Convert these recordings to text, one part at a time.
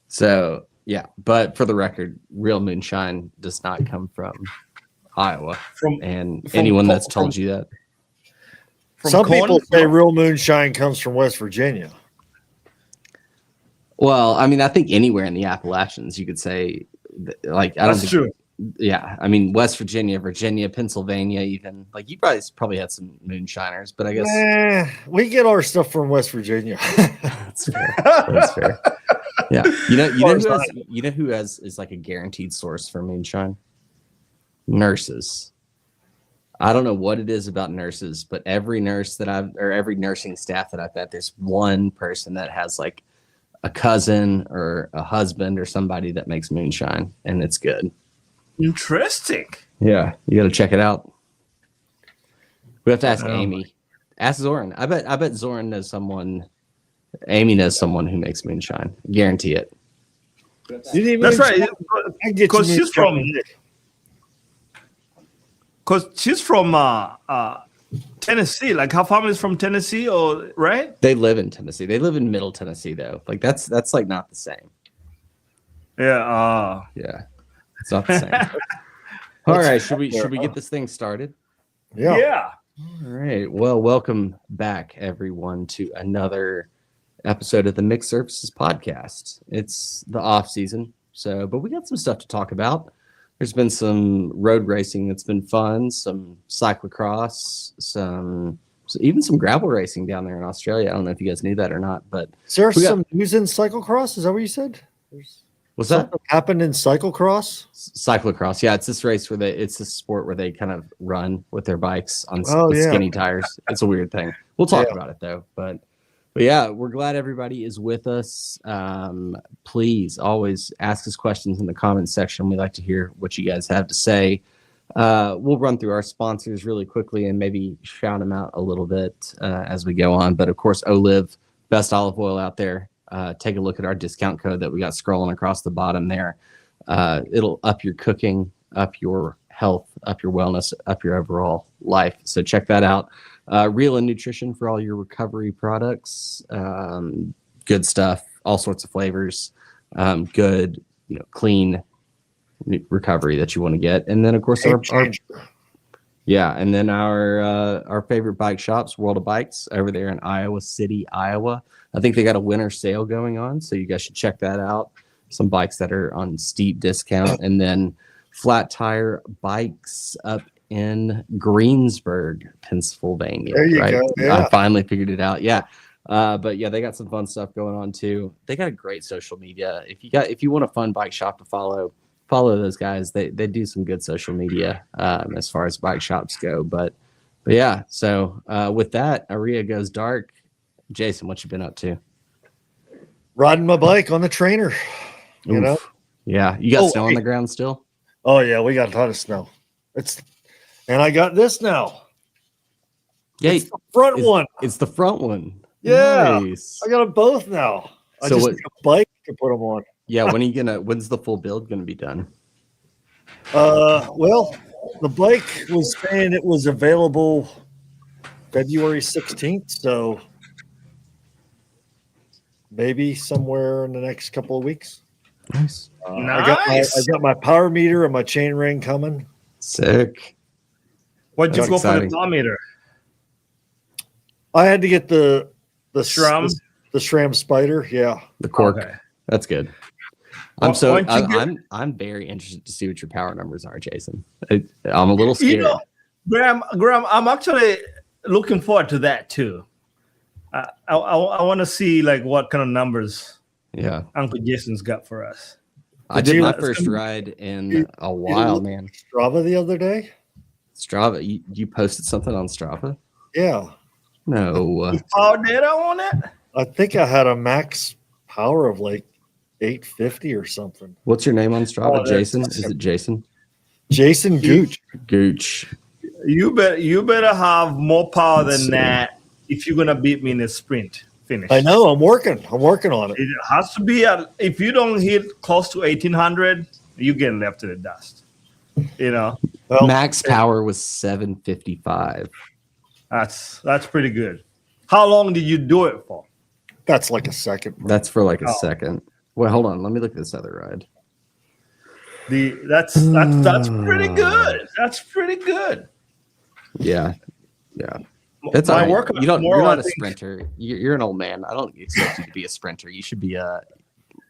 So yeah, but for the record, real moonshine does not come from Iowa. And anyone that's told you that. Some people say real moonshine comes from West Virginia. Well, I mean, I think anywhere in the Appalachians, you could say, like, I don't think. True. Yeah, I mean, West Virginia, Pennsylvania, even like you guys probably had some moonshiners, but I guess we get our stuff from West Virginia. That's fair. That's fair. Yeah, you know who is like a guaranteed source for moonshine? Nurses. I don't know what it is about nurses, but every nursing staff that I've met, there's one person that has like a cousin or a husband or somebody that makes moonshine, and it's good. Interesting. Yeah, you got to check it out. We have to ask Amy. Ask Zoran. I bet Zoran knows someone. Amy knows someone who makes moonshine. Guarantee it. That's right. Because she's from Tennessee. Like her family is from Tennessee, or right? They live in Tennessee. They live in Middle Tennessee, though. Like that's like not the same. Yeah. Yeah. It's not the same. All right, should we get this thing started? Yeah. All right. Well, welcome back, everyone, to another episode of the Mixed Surfaces Podcast. It's the off season, but we got some stuff to talk about. There's been some road racing that's been fun, some cyclocross, even some gravel racing down there in Australia. I don't know if you guys knew that or not, but is there some news in cyclocross? Is that what you said? What's that? Happened in cyclocross? Cyclocross, yeah. It's this race where it's a sport where they kind of run with their bikes on skinny tires. It's a weird thing. We'll talk about it though. But yeah, we're glad everybody is with us. Please always ask us questions in the comments section. We like to hear what you guys have to say. We'll run through our sponsors really quickly and maybe shout them out a little bit as we go on. But of course, Olive, best olive oil out there. Take a look at our discount code that we got scrolling across the bottom there. It'll up your cooking, up your health, up your wellness, up your overall life. So check that out. Real and Nutrition for all your recovery products. Good stuff, all sorts of flavors. Good, clean recovery that you want to get. And then of course our favorite bike shops, World of Bikes, over there in Iowa City, Iowa. I think they got a winter sale going on, so you guys should check that out. Some bikes that are on steep discount. And then Flat Tire Bikes up in Greensburg, Pennsylvania. There you go. Yeah. I finally figured it out. Yeah. But yeah, they got some fun stuff going on too. They got a great social media. If you want a fun bike shop to follow those guys. They do some good social media as far as bike shops go. But yeah, so with that, Aria goes dark. Jason, what you been up to? Riding my bike on the trainer. You know? Yeah. You got snow on the ground still? Oh yeah, we got a ton of snow. And I got this now. Yeah, it's the front one. It's the front one. Yeah, nice. I got them both now. I just need a bike to put them on. Yeah, when's the full build gonna be done? Well, the bike was saying it was available February 16th, so maybe somewhere in the next couple of weeks. Nice. I got my power meter and my chain ring coming. Sick. What'd you go for the power meter? I had to get the SRAM? The SRAM Spider, yeah. The cork. Okay. That's good. I'm very interested to see what your power numbers are, Jason. I'm a little scared. Graham, I'm actually looking forward to that too. I want to see like what kind of numbers Uncle Jason's got for us. I did my first ride in a while, man. Strava the other day? Strava? You posted something on Strava? Yeah. No. Power data on it? I think I had a max power of like 850 or something. What's your name on Strava? Jason? Is it Jason? Jason Gooch. Gooch. You better have more power than that if you're gonna beat me in a sprint finish. I know. I'm working on it. It has to be if you don't hit close to 1800, you get left to the dust. Well, max power was 755. That's pretty good. How long did you do it for? That's like a second. That's for like a second. Well, hold on. Let me look at this other ride. That's pretty good. That's pretty good. Yeah. That's my all right. work. You're not a sprinter. You're an old man. I don't expect you to be a sprinter. You should be a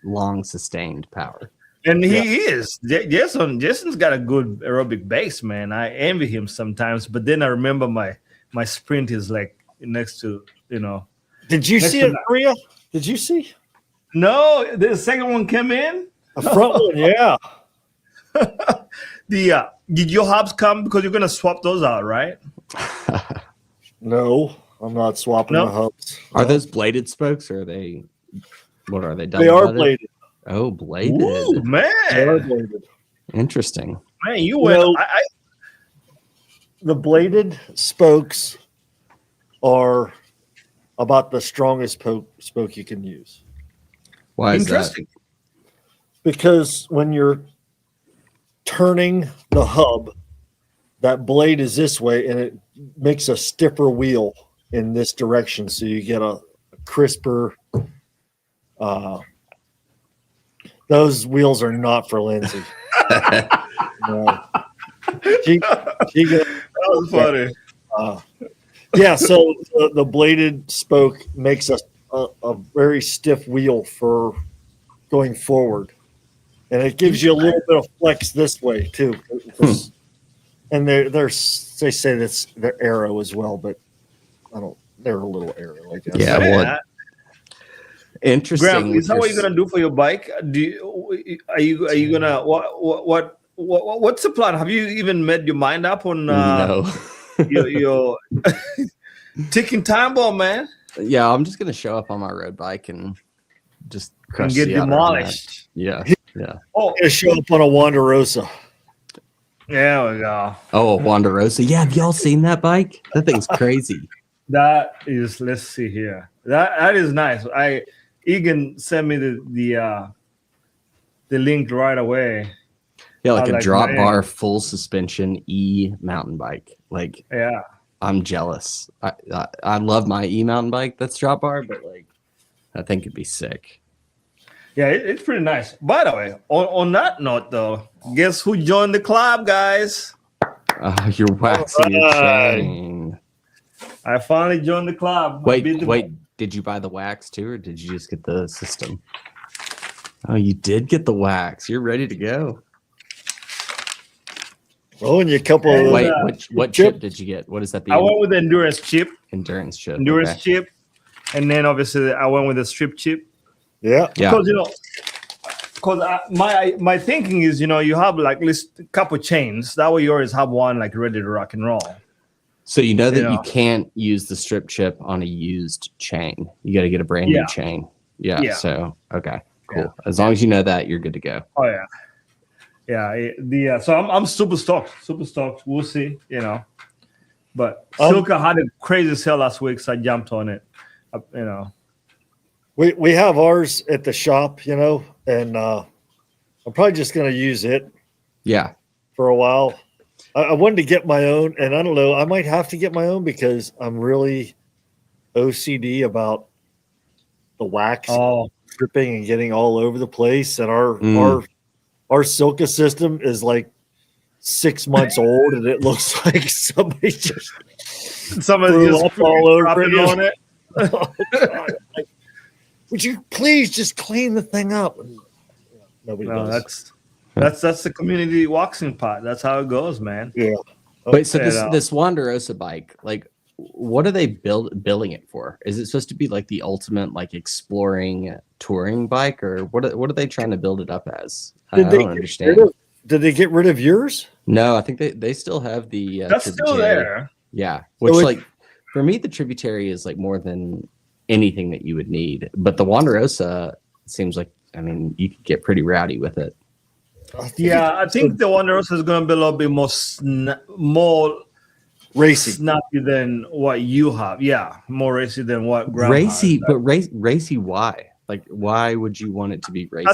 long sustained power. And he is. Jason's got a good aerobic base, man. I envy him sometimes, but then I remember my sprint is like next to, Did you see it, Maria? Did you see? No, the second one came in. A front one, yeah. Did your hubs come because you're gonna swap those out, right? No, I'm not swapping the hubs. Are those bladed spokes or are they? What are they? They are bladed. Oh, bladed. Ooh, man. They are bladed. Interesting. Man, you went. The bladed spokes are about the strongest spoke you can use. Why is that? Because when you're turning the hub, that blade is this way, and it makes a stiffer wheel in this direction, so you get a crisper. Those wheels are not for Lindsay. No. That was funny. Yeah, so the bladed spoke makes a very stiff wheel for going forward, and it gives you a little bit of flex this way too. And they say that's their arrow as well, but I don't. They're a little arrow, I guess. Yeah, well, interesting. Graham, is that what you're gonna do for your bike? Are you gonna what's the plan? Have you even made your mind up on no. your ticking time bomb, man? Yeah, I'm just gonna show up on my road bike and just crush and get demolished. Yeah. Oh, gonna show up on a Wanderosa. There we go. Oh, Wanderosa. Yeah, have y'all seen that bike? That thing's crazy. That is. Let's see here. That is nice. Egan sent me the link right away. Yeah, like a drop bar, full suspension mountain bike. Like, yeah, I'm jealous. I love my mountain bike that's drop bar, but like, I think it'd be sick. Yeah, it's pretty nice. By the way, on that note, though, guess who joined the club, guys? You're waxing your chain. I finally joined the club. Wait. Did you buy the wax too, or did you just get the system? Oh, you did get the wax. You're ready to go. Oh, and you couple of wait. What chip did you get? What is that? I went with the endurance chip. Endurance chip. Endurance chip, and then obviously I went with the strip chip. Yeah. Because my thinking is, you have like at least a couple chains. That way you always have one like ready to rock and roll. So you know that you can't use the strip chip on a used chain. You got to get a brand new chain. Yeah. So okay, cool. Yeah. As long as you know that, you're good to go. Oh yeah. So I'm super stoked. We'll see. But Silka had a crazy sale last week, so I jumped on it. We have ours at the shop, and I'm probably just going to use it. Yeah. For a while. I wanted to get my own, and I don't know, I might have to get my own because I'm really OCD about the wax dripping and getting all over the place. And our Silka system is like 6 months old, and it looks like somebody just up all over it. On it. Oh, God. Like, would you please just clean the thing up? Nobody does. That's the community waxing pot. That's how it goes, man. Yeah. Wait, so this Wanderosa bike, like, what are they billing it for? Is it supposed to be like the ultimate like exploring touring bike, or what are they trying to build it up as? I don't understand. Did they get rid of yours? No, I think they still have the that's still there. Yeah, which for me the Tributary is like more than anything that you would need, but the Wanderosa seems like, I mean, you could get pretty rowdy with it. I think the Wanderosa is going to be a little bit more racy, snappy than what you have. Yeah, more racy than what Graham racy. has. But racy, why? Like, why would you want it to be racy? I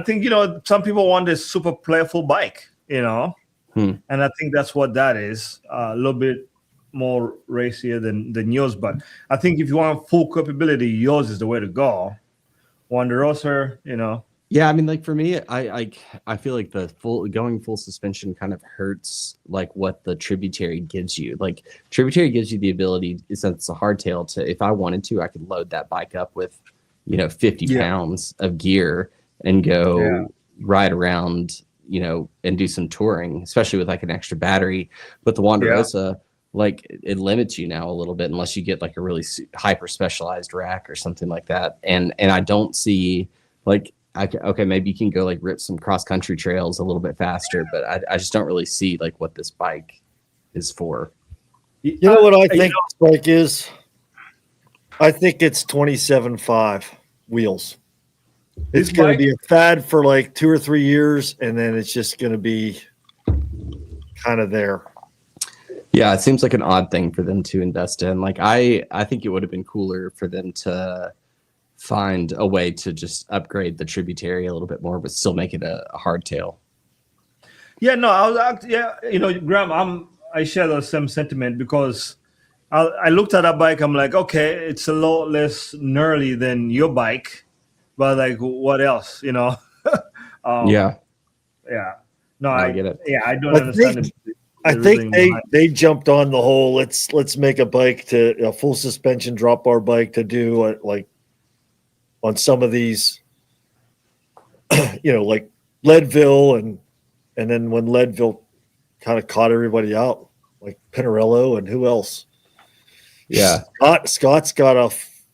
think some people want a super playful bike, and I think that's what that is. A little bit more racier than yours. But I think if you want full capability, yours is the way to go. Wanderosa, Yeah, I mean, like for me, I feel like the going full suspension kind of hurts like what the Tributary gives you. Like Tributary gives you the ability, since it's a hardtail, to, if I wanted to, I could load that bike up with 50 pounds of gear and go ride around, and do some touring, especially with like an extra battery. But the Wanderosa, like it limits you now a little bit unless you get like a really hyper specialized rack or something like that. And I don't see like, okay, maybe you can go like rip some cross country trails a little bit faster, but I just don't really see like what this bike is for. You know what I think this bike is? I think it's 27.5 wheels. It's going to be a fad for like 2 or 3 years, and then it's just going to be kind of there. Yeah, it seems like an odd thing for them to invest in. Like I think it would have been cooler for them to find a way to just upgrade the Tributary a little bit more, but still make it a hardtail. Yeah, no, Graham, I share the same sentiment because I looked at that bike. I'm like, okay, it's a lot less gnarly than your bike, but like, what else? Yeah. No, I get it. Yeah, I don't understand. I think they jumped on the whole let's make a bike a full suspension drop bar bike to do like on some of these, like Leadville and then when Leadville kind of caught everybody out, like Pinarello and who else? Yeah, Scott's got a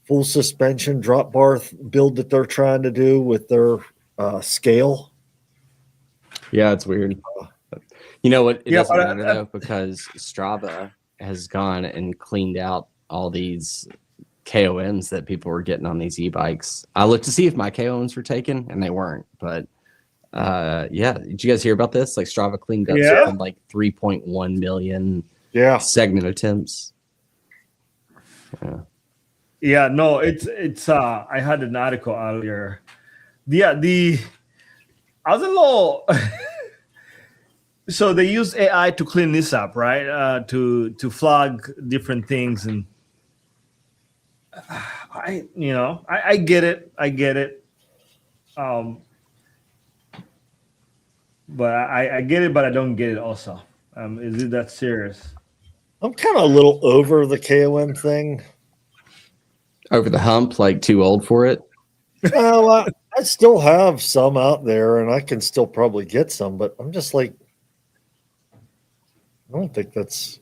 full suspension drop bar build that they're trying to do with their scale. Yeah, it's weird. You know what? It doesn't matter though, because Strava has gone and cleaned out all these KOMs that people were getting on these e-bikes. I looked to see if my KOMs were taken, and they weren't. But did you guys hear about this? Like Strava cleaned up something like 3.1 million segment attempts. Yeah, no, it's I had an article earlier. I was a little so they use AI to clean this up, right? To flag different things, and I get it. But I get it, but I don't get it also. Is it that serious? I'm kind of a little over the KOM thing. Over the hump, like too old for it? Well, I still have some out there, and I can still probably get some, but I'm just like, I don't think that's...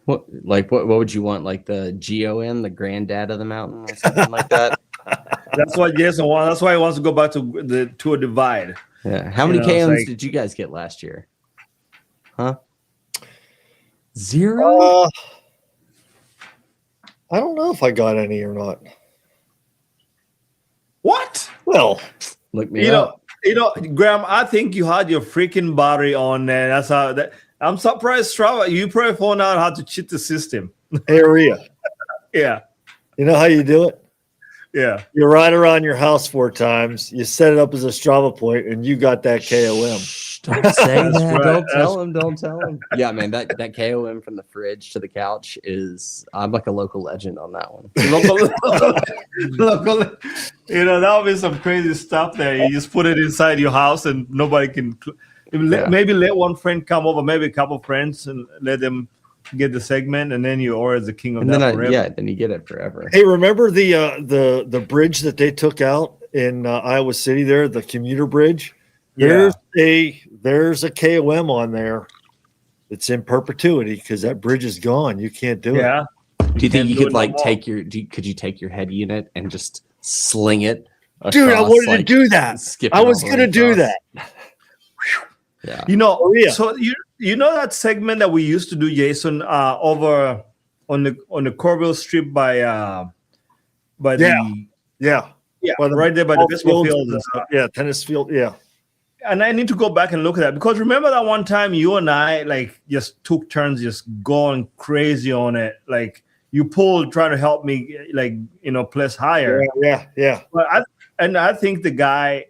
What would you want? Like the GON, the granddad of the mountain, or something like that? That's what Jason wants. That's why he wants to go back to the Tour Divide. Yeah. How many KOMs did you guys get last year? Huh? 0? I don't know if I got any or not. What? Well, look me up. Graham, I think you had your freaking battery on there. That's how that. I'm surprised, Strava. You probably found out how to cheat the system. Area. Yeah. You know how you do it? Yeah. You ride around your house 4 times. You set it up as a Strava point, and you got that KOM. Don't say that. Right. Don't tell him. Yeah, man, that KOM from the fridge to the couch I'm like a local legend on that one. local, that would be some crazy stuff there. You just put it inside your house and nobody can. Maybe let one friend come over, maybe a couple friends, and let them get the segment, and then you're as the king of that forever. Then you get it forever. Hey, remember the bridge that they took out in Iowa City there, the commuter bridge? There's a KOM on there. It's in perpetuity because that bridge is gone. You can't do it. Do you think you could like could you take your head unit and just sling it across, dude? I wanted to do that. I was going to do that. Yeah. So you know that segment that we used to do, Jason, over on the Corville Strip by right there by the baseball field and stuff. Yeah, tennis field. Yeah. And I need to go back and look at that because remember that one time you and I like just took turns just going crazy on it. Like you pulled trying to help me place higher. Yeah. But I think the guy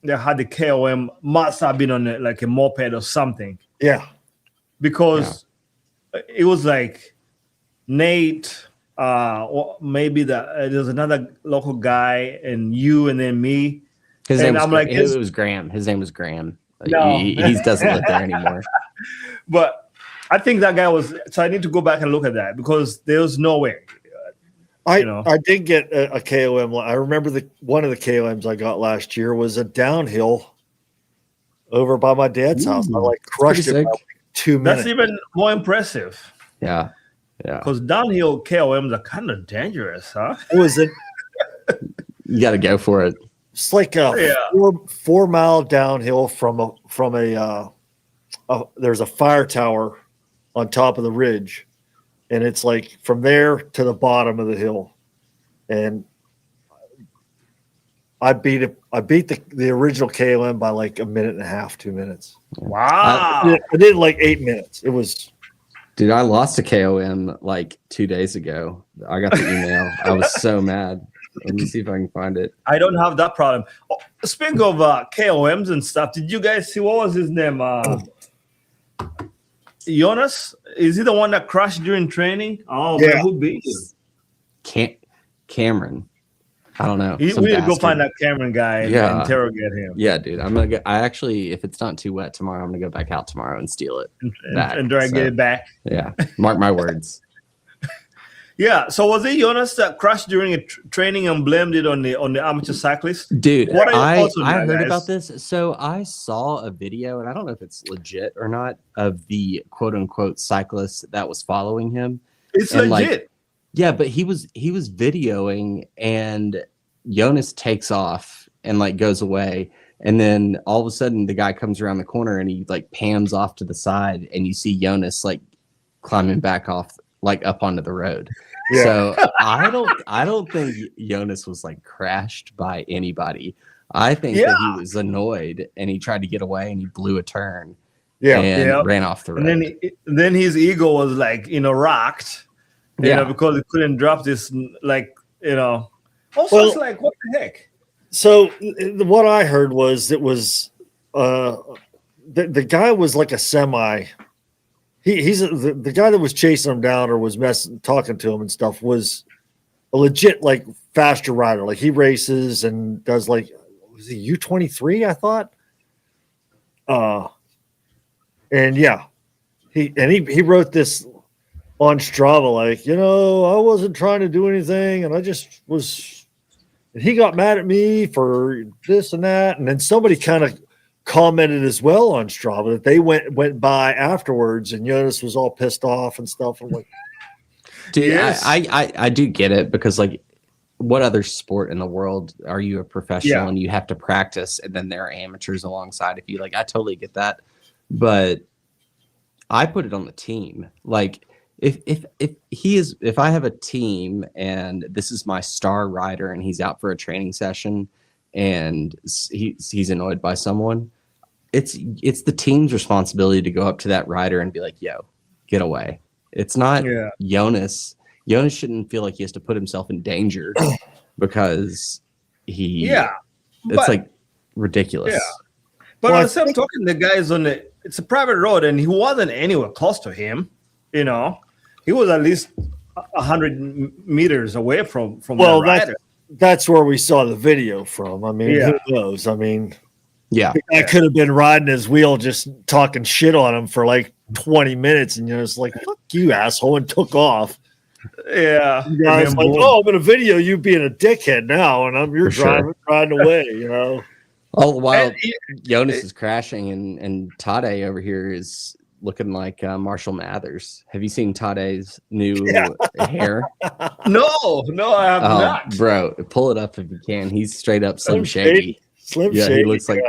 that had the KOM must have been on like a moped or something. Yeah. Because it was like Nate, or maybe there's another local guy, and you, and then me. His name was, I'm like, it was Graham. His name was Graham. No. He doesn't live there anymore. But I think that guy was. So I need to go back and look at that because there's no way. I did get a KOM. I remember one of the KOMs I got last year was a downhill over by my dad's house. I like crushed it by like 2 minutes. That's even more impressive. Yeah. Because downhill KOMs are kind of dangerous, huh? It was you got to go for it. It's like a 4 mile downhill from a there's a fire tower on top of the ridge, and it's like from there to the bottom of the hill, and I beat the original KOM by like a minute and a half, 2 minutes. Wow! I did like 8 minutes. It was. Dude, I lost a KOM like 2 days ago. I got the email. I was so mad. Let me see if I can find it. I don't have that problem. Oh, speaking of KOMs and stuff, did you guys see what was his name? Jonas? Is he the one that crashed during training? Oh, yeah. Man, who beat him? Cameron. I don't know. We need to go find that Cameron guy and interrogate him. Yeah, dude. I actually, if it's not too wet tomorrow, I'm gonna go back out tomorrow and steal it and try to get it back. Yeah, mark my words. Yeah. So was it Jonas that crashed during a training and blamed it on the amateur cyclist? Dude, I heard about this. So I saw a video, and I don't know if it's legit or not, of the quote unquote cyclist that was following him. It's legit. Like, yeah, but he was videoing, and Jonas takes off and like goes away, and then all of a sudden the guy comes around the corner and he like pans off to the side, and you see Jonas like climbing back off like up onto the road. Yeah. So I don't think Jonas was like crashed by anybody. I think that he was annoyed and he tried to get away and he blew a turn. And ran off the road. And then his ego was like rocked. You know, because he couldn't drop this, like, Also, it's like, what the heck? So what I heard was it was the guy was like a semi. He's the guy that was chasing him down or was talking to him and stuff was a legit like faster rider. Like he races and does like, was he U23? I thought. And yeah, he wrote this on Strava, like, I wasn't trying to do anything, and I just was. And he got mad at me for this and that, and then somebody kind of commented as well on Strava that they went by afterwards, and Jonas was all pissed off and stuff. I'm like, dude, yes. I do get it because like, what other sport in the world are you a professional and you have to practice, and then there are amateurs alongside of you? Like, I totally get that, but I put it on the team, like. If I have a team and this is my star rider and he's out for a training session and he's annoyed by someone, it's the team's responsibility to go up to that rider and be like, yo, get away. It's not Jonas. Jonas shouldn't feel like he has to put himself in danger because it's like ridiculous. Yeah. But on the same token, the guy is it's a private road and he wasn't anywhere close to him, He was at least 100 meters away from the rider. That's where we saw the video from. I mean, who knows? I mean, I could have been riding his wheel just talking shit on him for like 20 minutes, and it's like, fuck you, asshole, and took off. Yeah. You guys like, I'm going to video you being a dickhead now, and you're riding away, All the while, Jonas is crashing, and Tade over here is looking like Marshall Mathers. Have you seen Tade's new hair? No, I have not. Bro, pull it up if you can. He's straight up Slim Shady. Slim Shady. He looks like,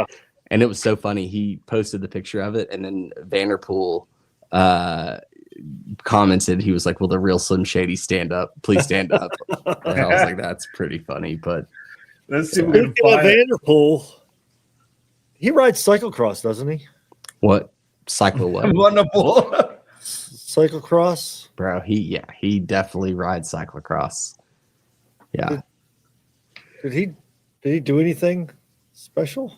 and it was so funny. He posted the picture of it, and then Vanderpool commented. He was like, "Will the real Slim Shady stand up? Please stand up." And I was like, "That's pretty funny." But let's see. Vanderpool. He rides cyclocross, doesn't he? What? Cycle what? Wonderful. Cyclocross, bro. He definitely rides cyclocross. Yeah. Did he do anything special?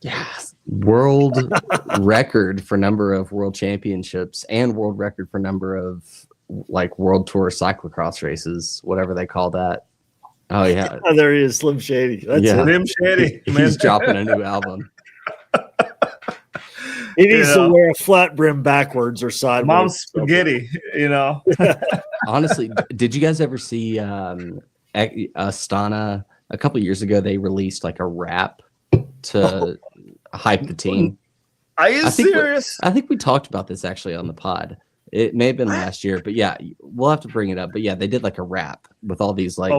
Yeah. World record for number of world championships and world record for number of like World Tour cyclocross races, whatever they call that. Oh yeah, Oh, there he is, Slim Shady. That's Yeah. Slim Shady. he's dropping a new album. He needs to wear a flat brim backwards or sideways. Mom's spaghetti, Honestly, did you guys ever see Astana? A couple years ago, they released like a rap to hype the team. Are you serious? I think we talked about this actually on the pod. It may have been last year, but yeah, we'll have to bring it up. But yeah, they did like a rap with all these like,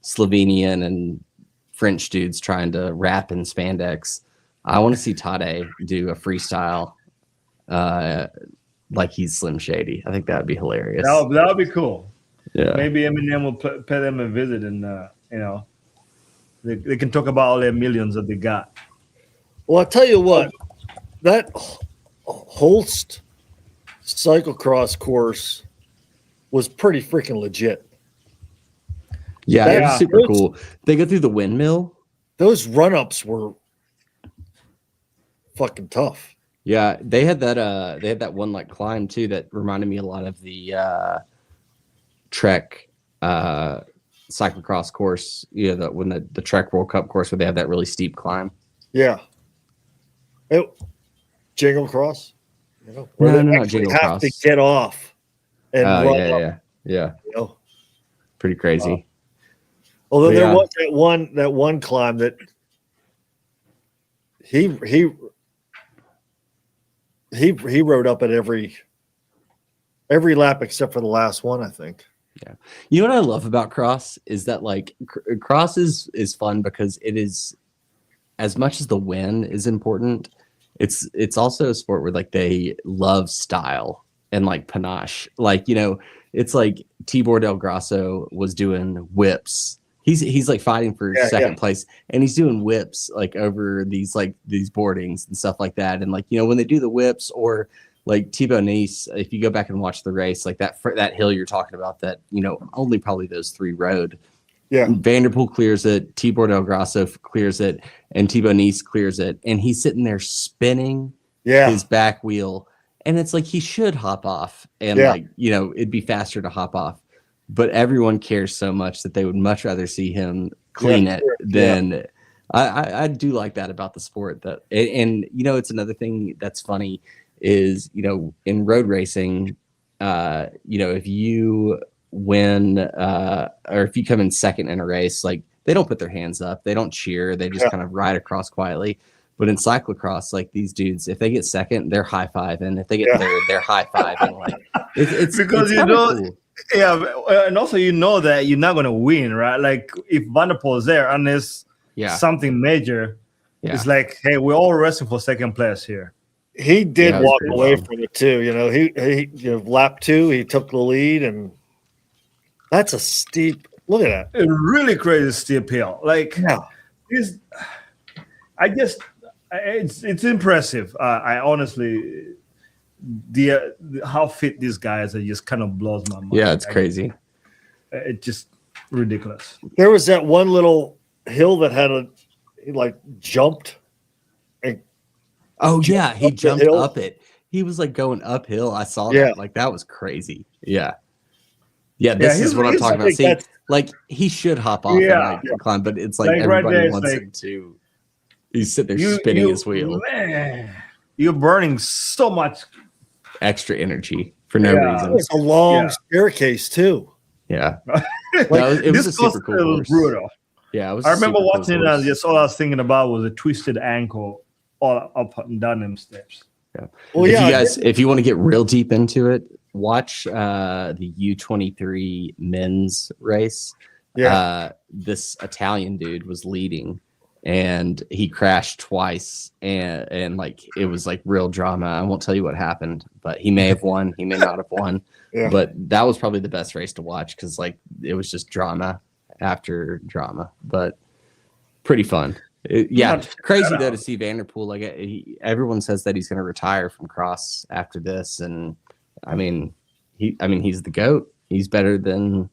Slovenian and French dudes trying to rap in spandex. I want to see Tade do a freestyle like he's Slim Shady. I think that would be hilarious. That would be cool. Yeah. Maybe Eminem will pay them a visit and, they can talk about all their millions that they got. Well, I'll tell you what, that Holst cyclocross course was pretty freaking legit. Yeah, it was super cool. They go through the windmill. Those run-ups were fucking tough. Yeah, they had that one like climb too that reminded me a lot of the Trek cyclocross course. When the Trek World Cup course where they have that really steep climb. Yeah. Jingle Cross. Where they actually have to get off and run up. Yeah. Pretty crazy. Although there was that one climb that he rode up at every lap except for the last one, I think. Yeah. You know what I love about cross is that like cross is fun because it is, as much as the win is important, it's also a sport where like they love style and like panache. Like, it's like Tibor Del Grasso was doing whips. He's like fighting for second place, and he's doing whips like over these boardings and stuff like that. And like, when they do the whips, or like Thibaut Nice, if you go back and watch the race, like that hill you're talking about, that only probably those three rode. Yeah, Vanderpool clears it, Tibor Del Grasso clears it, and Thibaut Nice clears it, and he's sitting there spinning his back wheel, and it's like he should hop off, and it'd be faster to hop off, but everyone cares so much that they would much rather see him clean it than. I do like that about the sport. That and it's another thing that's funny is in road racing, if you win or if you come in second in a race, like they don't put their hands up, they don't cheer, they just kind of ride across quietly. But in cyclocross, like these dudes, if they get second, they're high-fiving. If they get third, they're high-fiving. Like it's because it's cool. And also that you're not gonna win, right? Like if Vanderpool is there, unless something major, it's like, hey, we're all wrestling for second place here. He did walk away from it too. He lap 2, he took the lead, and that's a steep. Look at that. A really crazy steep hill. Like it's impressive. I honestly, how fit these guys are just kind of blows my mind. Yeah, it's crazy. It's just ridiculous. There was that one little hill that had he jumped. He jumped up it. He was like going uphill. I saw that. Like that was crazy. Yeah. Yeah, this is what I'm talking about. See, like he should hop off and climb, but it's like everybody wants him to. He's sitting there spinning his wheel. Man, you're burning so much extra energy for no reason. It's a long staircase too. Yeah, it was a super cool course. Brutal. Yeah, it was. I remember watching it, and just all I was thinking about was a twisted ankle all up and down them steps. Yeah. Well, if you want to get real deep into it, watch the U23 men's race. Yeah. This Italian dude was leading, and he crashed twice, and like it was like real drama. I won't tell you what happened, but he may have won, he may not have won. Yeah. But that was probably the best race to watch because like it was just drama after drama, but pretty fun. Crazy though to see Vanderpool. Like everyone says that he's going to retire from cross after this, and he's the GOAT. He's better than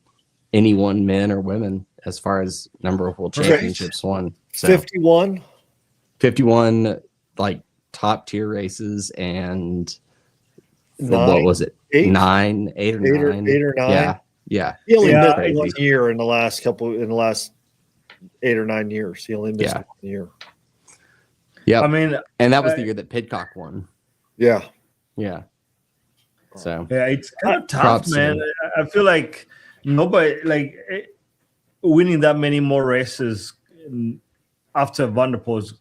anyone, men or women, as far as number of world championships won. So, 51 like top tier races and what was it? Eight or 9. Eight or 9. Yeah. He only missed 1 year in the last 8 or 9 years. He only missed 1 year. Yeah. I mean, and that was the year that Pidcock won. Yeah. So it's kind of tough, man. I feel like nobody winning that many more races after Van der Poel is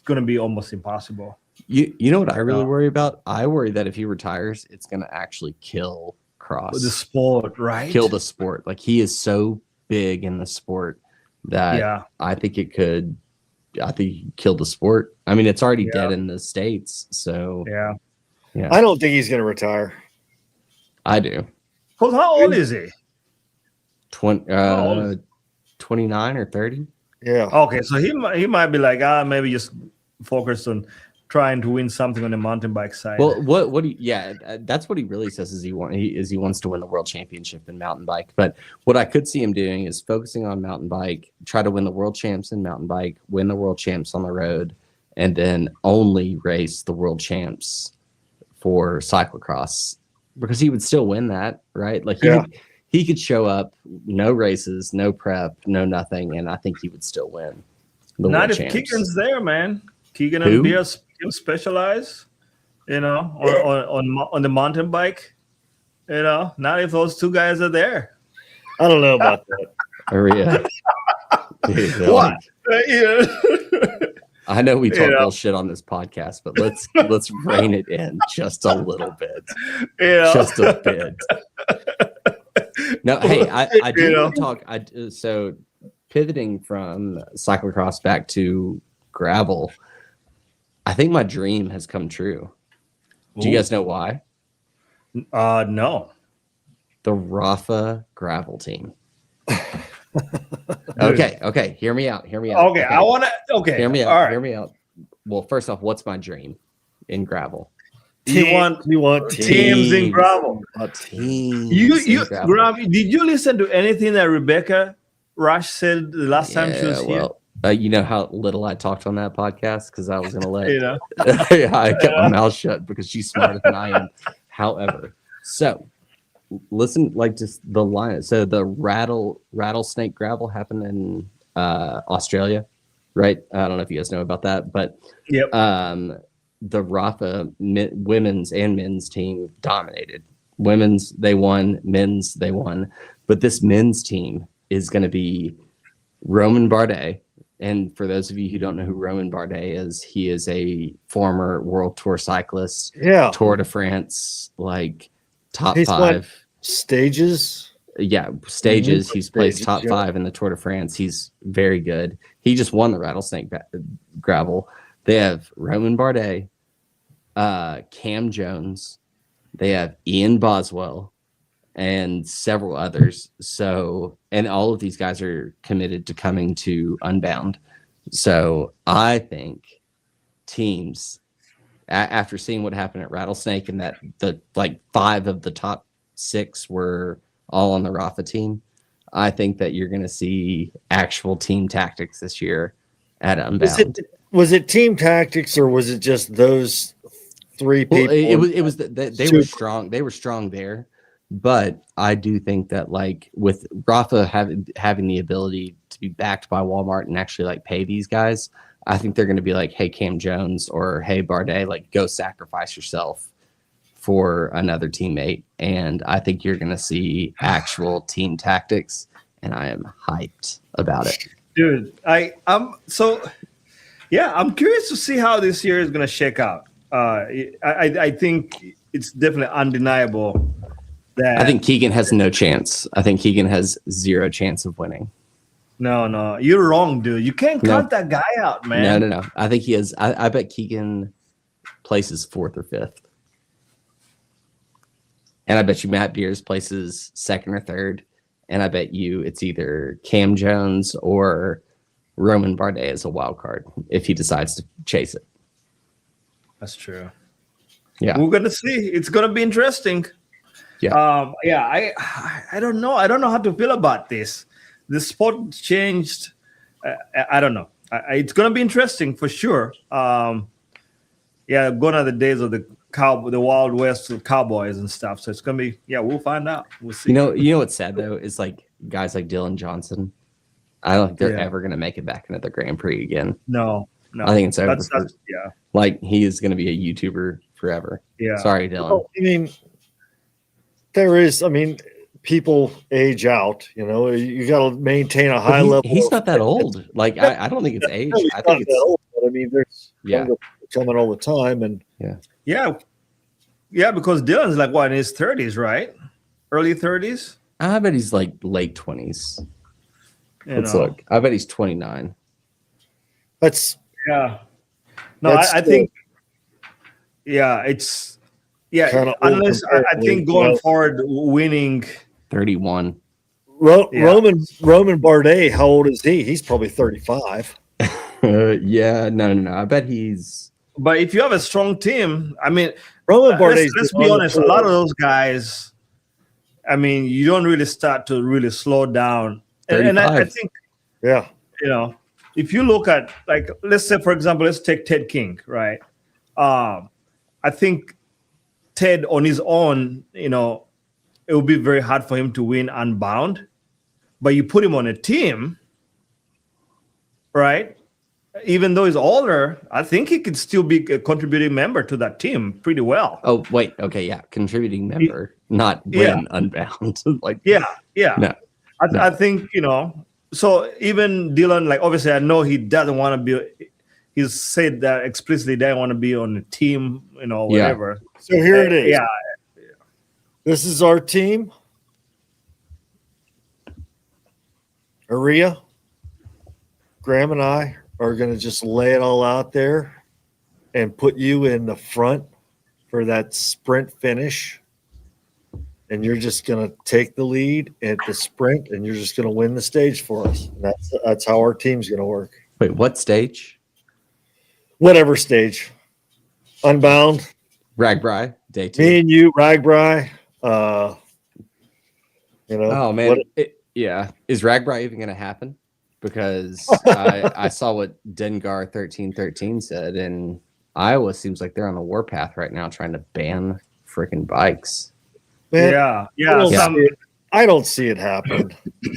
going to be almost impossible. You know what I really worry about? I worry that if he retires, it's going to actually kill Cross. The sport, right? Kill the sport. Like, he is so big in the sport that I think it could. I think he killed the sport. I mean, it's already dead in the States. So yeah. I don't think he's going to retire. I do. Well, how old is he? 29 or 30. Yeah. Okay, so he might be like, maybe just focus on trying to win something on the mountain bike side. Well, that's what he really says he wants to win the world championship in mountain bike. But what I could see him doing is focusing on mountain bike, try to win the world champs in mountain bike, win the world champs on the road, and then only race the world champs for cyclocross, because he would still win that, right? Like, he could show up, no races, no prep, no nothing, and I think he would still win. Not if Keegan's there, man. Keegan and Bias specialize, on the mountain bike. Not if those two guys are there. I don't know about that. What? I know we talk bullshit on this podcast, but let's rein it in just a little bit. Just a bit. No, hey, I do want to talk. So pivoting from cyclocross back to gravel, I think my dream has come true. Do you guys know why? No. The Rafa gravel team. Okay. Hear me out. Okay, I want to. Okay, hear me out. All right. Hear me out. Well, first off, what's my dream in gravel? You want teams in gravel. A team. Did you listen to anything that Rebecca Rush said the last time she was here? You know how little I talked on that podcast because I was going to let I kept my mouth shut because she's smarter than I am. However, so listen, like, just the line. So the rattlesnake gravel happened in Australia, right? I don't know if you guys know about that, but the Rafa women's and men's team dominated. Women's, they won. Men's, they won. But this men's team is going to be Romain Bardet. And for those of you who don't know who Romain Bardet is, he is a former World Tour cyclist. Yeah. Tour de France, like top 5. Stages? Yeah, stages. He's placed top 5 in the Tour de France. He's very good. He just won the rattlesnake gravel. They have Romain Bardet, Cam Jones. They have Ian Boswell and several others. So, and all of these guys are committed to coming to Unbound. So I think teams, after seeing what happened at Rattlesnake and that the 5 of the top 6 were all on the Rafa team, I think that you're going to see actual team tactics this year at Unbound. Was it team tactics, or was it just those 3 people? Well, it was they were strong. They were strong there, but I do think that, like, with Rafa having the ability to be backed by Walmart and actually pay these guys, I think they're going to be like, hey, Cam Jones, or hey, Bardet, go sacrifice yourself for another teammate. And I think you're going to see actual team tactics, and I am hyped about it, dude. I'm curious to see how this year is going to shake out. I think it's definitely undeniable that I think Keegan has no chance. I think Keegan has 0 chance of winning. No, you're wrong, dude. You can't cut that guy out, man. No. I think he has. I bet Keegan places 4th or 5th, and I bet you Matt Beers places 2nd or 3rd, and I bet you it's either Cam Jones or Romain Bardet as a wild card if he decides to chase it. That's true. Yeah, we're gonna see. It's gonna be interesting. Yeah. I don't know. I don't know how to feel about this. The sport changed. I don't know. It's gonna be interesting for sure. Gone are the days of the the Wild West of cowboys and stuff. So it's gonna be, we'll find out. We'll see. You know what's sad though is like guys like Dylan Johnson. I don't think they're ever gonna make it back into the Grand Prix again. No. I think it's over. That's like he is gonna be a YouTuber forever. Yeah. Sorry, Dylan. Well, I mean, there is. I mean, people age out. You know, you got to maintain a high level. He's not that old. Like I don't think it's age. No, I think it's old, but I mean, there's younger people coming all the time, and because Dylan's like what, in his 30s, right? Early 30s. I bet he's like late 20s. Let's look. I bet he's 29. That's No, I think it's unless I think going forward winning 31. Roman Bardet, how old is he? He's probably 35. No. I bet he's. But if you have a strong team, I mean, Roman Bardet. Let's be honest. A lot of those guys, I mean, you don't really start to really slow down. And I think, if you look at, like, let's say, for example, let's take Ted King, right? I think Ted on his own, it would be very hard for him to win Unbound. But you put him on a team, right? Even though he's older, I think he could still be a contributing member to that team pretty well. Oh, wait. Okay, yeah. Contributing member, not win Unbound. No. I think, so even Dylan, like, obviously I know he doesn't want to be, he's said that explicitly, they want to be on the team, whatever. So here it is. This is our team. Aria, Graham and I are going to just lay it all out there and put you in the front for that sprint finish. And you're just going to take the lead at the sprint, and you're just going to win the stage for us. That's how our team's going to work. Wait, what stage? Whatever stage. Unbound. Ragbri, day 2. Me and you, Ragbri. Oh, man. Is Ragbri even going to happen? Because I saw what Dengar 1313 said, and Iowa seems like they're on the warpath right now trying to ban freaking bikes. Man, I don't see it happen.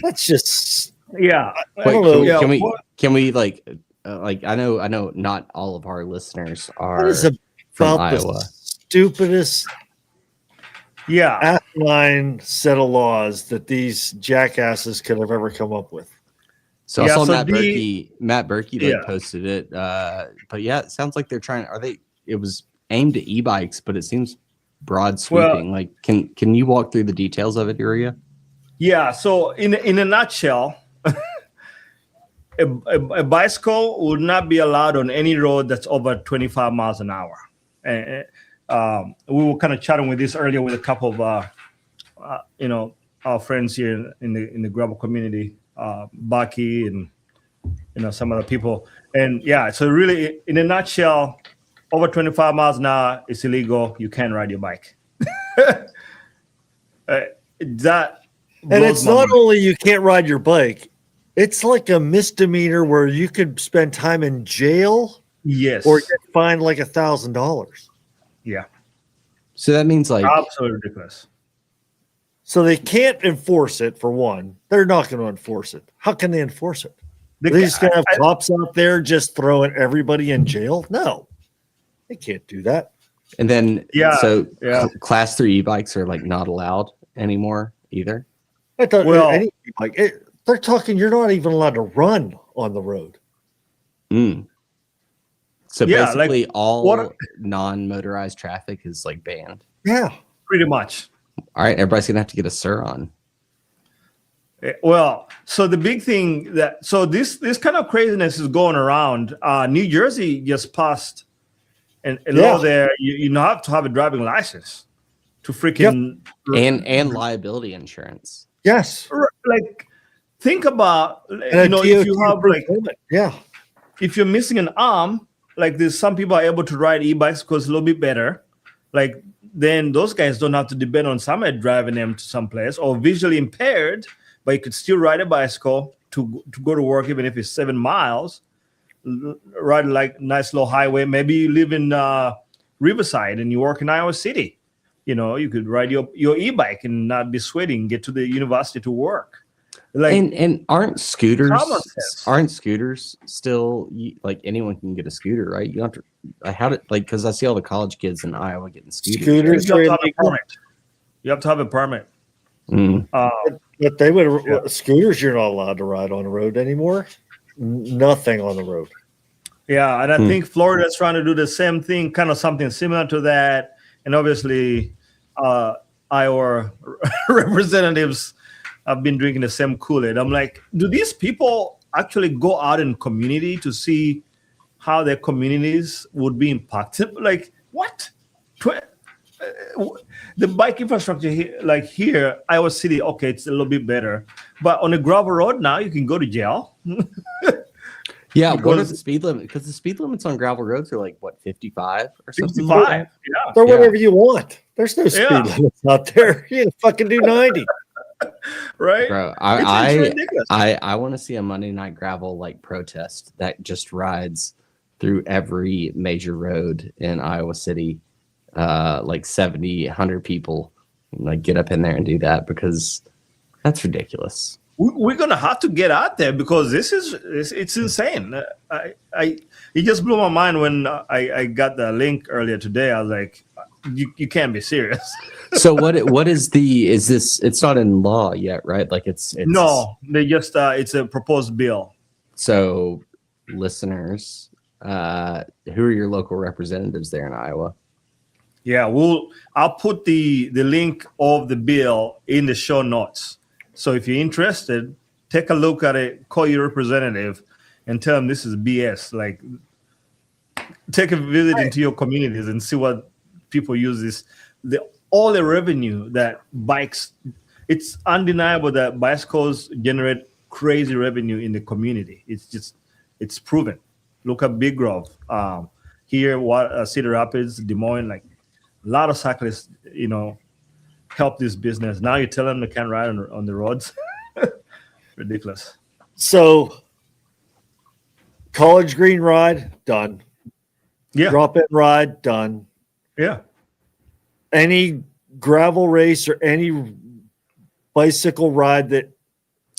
That's just I don't know. Can we like I know not all of our listeners are from Iowa. The stupidest asinine set of laws that these jackasses could have ever come up with. So I saw Matt Berkey posted it. But it sounds like they're trying. It was aimed at e-bikes, but it seems broad sweeping. Like, can you walk through the details of it, Uria? Yeah. So in a nutshell, a bicycle would not be allowed on any road that's over 25 miles an hour. And we were kind of chatting with this earlier with a couple of our friends here in the gravel community, Bucky and some other people. And so really in a nutshell, over 25 miles an hour is illegal. You can't ride your bike. And it's not only you can't ride your bike, it's like a misdemeanor where you could spend time in jail. Yes. Or get fined like $1,000. Yeah. So that means like absolutely ridiculous. So they can't enforce it, for one. They're not going to enforce it. How can they enforce it? They're just going to have cops out there just throwing everybody in jail? No. They can't do that. And then, class 3 e-bikes are like not allowed anymore either. I thought they're talking. You're not even allowed to run on the road. So basically, all non-motorized traffic is like banned. Yeah, pretty much. All right, everybody's gonna have to get a SIR on. Well, so the big thing this kind of craziness is going around. New Jersey just passed a law there. You have to have a driving license to freaking and liability insurance. Yes, like think about if you have if you're missing an arm, like there's some people are able to ride e-bikes because it's a little bit better. Like then those guys don't have to depend on somebody driving them to someplace, or visually impaired, but you could still ride a bicycle to go to work, even if it's 7 miles. Ride like nice little highway. Maybe you live in Riverside and you work in Iowa City. You could ride your e-bike and not be sweating, get to the university to work. Like, and aren't scooters still like anyone can get a scooter, right? You don't have to. I had it like because I see all the college kids in Iowa getting scooters. You have to have a permit. You have to have a permit. But they would scooters. You're not allowed to ride on the road anymore. Nothing on the road. Yeah, and I think Florida's trying to do the same thing, kind of something similar to that. And obviously, Iowa representatives have been drinking the same Kool-Aid. I'm like, do these people actually go out in community to see how their communities would be impacted? Like, what? The bike infrastructure here, like here, Iowa City, okay, it's a little bit better. But on a gravel road now, you can go to jail. Yeah, what is the speed limit? Because the speed limits on gravel roads are like, what, 55 or something? 55, like yeah. Throw whatever you want. There's no speed limits out there. You can fucking do 90. Right? Bro, I want to see a Monday Night Gravel like protest that just rides through every major road in Iowa City, like 70, 100 people, like get up in there and do that because that's ridiculous. We're gonna have to get out there because it's insane. It just blew my mind when I got the link earlier today. I was like, you can't be serious. So what is this? It's not in law yet, right? Like it's no, they just it's a proposed bill. So listeners, who are your local representatives there in Iowa? Yeah, I'll put the link of the bill in the show notes. So if you're interested, take a look at it, call your representative, and tell them this is BS. Like, take a visit into your communities and see what people use this. All the revenue that bikes, it's undeniable that bicycles generate crazy revenue in the community. It's proven. Look at Big Grove. Here, Cedar Rapids, Des Moines, like a lot of cyclists, help this business. Now you tell them they can't ride on the roads. Ridiculous. So, College Green ride, done. Yeah. Drop-in ride, done. Yeah. Any gravel race or any bicycle ride that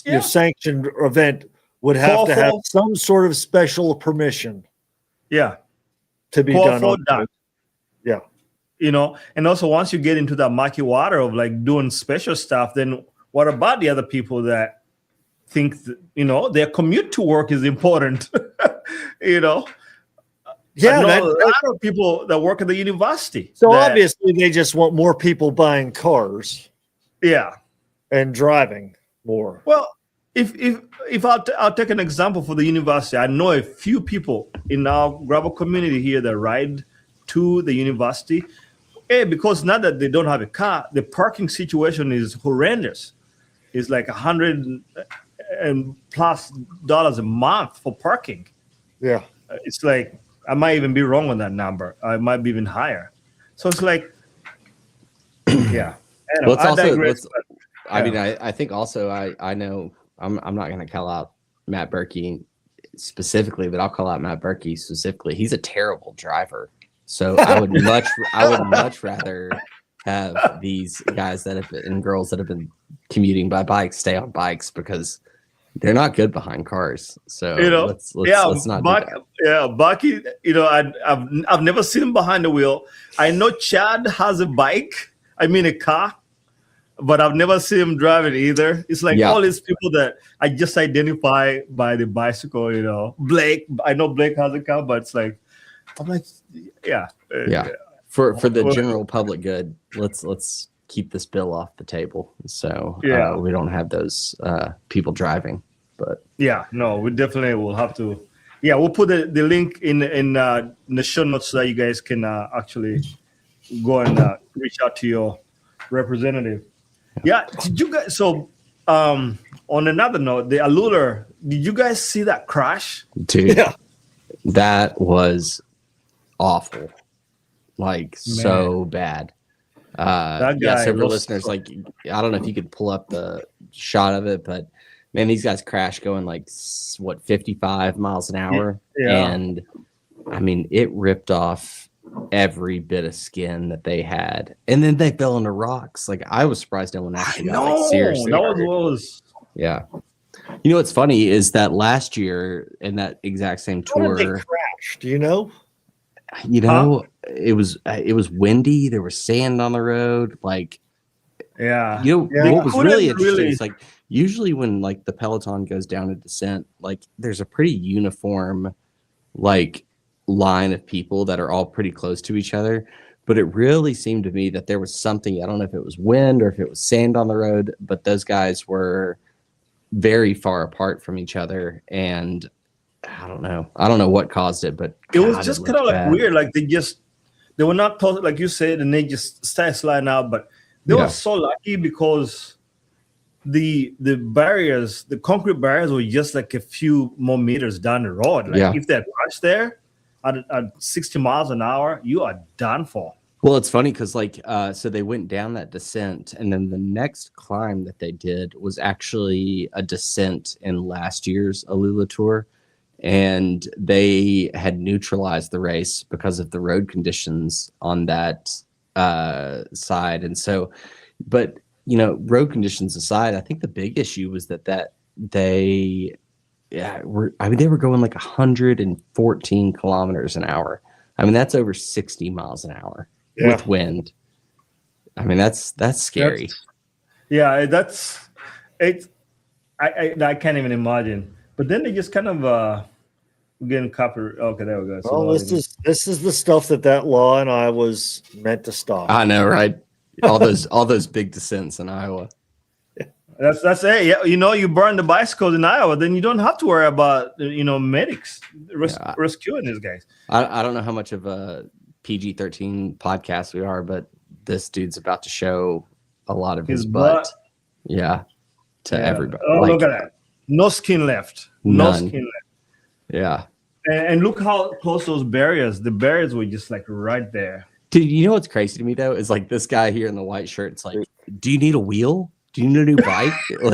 your sanctioned event would have to have some sort of special permission. Yeah. To be done. Yeah. And also once you get into that murky water of like doing special stuff, then what about the other people that think their commute to work is important? Yeah, a lot of people that work at the university. So obviously they just want more people buying cars. Yeah. And driving more. Well, if I'll take an example for the university, I know a few people in our gravel community here that ride to the university. Because now that they don't have a car, the parking situation is horrendous. It's like $100+ a month for parking. Yeah. It's like, I might even be wrong on that number. I might be even higher. So it's like, yeah. I think also I know I'm not going to call out Matt Berkey specifically, but I'll call out Matt Berkey specifically. He's a terrible driver. So I would much rather have these guys and girls that have been commuting by bikes stay on bikes because they're not good behind cars. So let's not do that. Yeah, Bucky, I've never seen him behind the wheel. I know Chad has a car, but I've never seen him drive it either. It's like all these people that I just identify by the bicycle, Blake, I know Blake has a car, but it's like, I'm like, yeah. For the general public good, let's keep this bill off the table. So we don't have those people driving. But we definitely will have to. Yeah, we'll put the link in the show notes so that you guys can actually go and reach out to your representative. Yeah, did you guys? So on another note, the Alula, did you guys see that crash? Dude, that was awful, so bad. Several listeners, I don't know if you could pull up the shot of it, but man, these guys crashed going 55 miles an hour, and I mean it ripped off every bit of skin that they had, and then they fell into rocks. Like I was surprised no one actually got like seriously. That was yeah. You know what's funny is that last year in that exact same tour, they crashed. Do you know? It was windy. There was sand on the road. Like, what was really interesting is like usually when like the peloton goes down a descent, like there's a pretty uniform like line of people that are all pretty close to each other. But it really seemed to me that there was something, I don't know if it was wind or if it was sand on the road, but those guys were very far apart from each other. And I don't know what caused it, but it was just kind of like weird. Like they were not taught, like you said, and they just started sliding out. But they were so lucky because the barriers, the concrete barriers, were just like a few more meters down the road. Like if they had crashed there at 60 miles an hour, you are done for. Well, it's funny because like so they went down that descent, and then the next climb that they did was actually a descent in last year's Alula tour. And they had neutralized the race because of the road conditions on that side. And so, but road conditions aside, I think the big issue was that they were going like 114 kilometers an hour. I mean, that's over 60 miles an hour with wind. I mean, that's scary. That's it. I can't even imagine. But then they just kind of getting copper. Okay, there we go. So well, this is the stuff that law in Iowa was meant to stop. I know, right? All those big descents in Iowa. That's it. Yeah, you burn the bicycles in Iowa, then you don't have to worry about medics rescuing these guys. I don't know how much of a PG-13 podcast we are, but this dude's about to show a lot of his butt. Yeah, to everybody. Oh, look at that. No skin left. No skin left. Yeah. And look how close those barriers. The barriers were just like right there. Dude, you know what's crazy to me though is like this guy here in the white shirt. It's like, do you need a wheel? Do you need a new bike? No.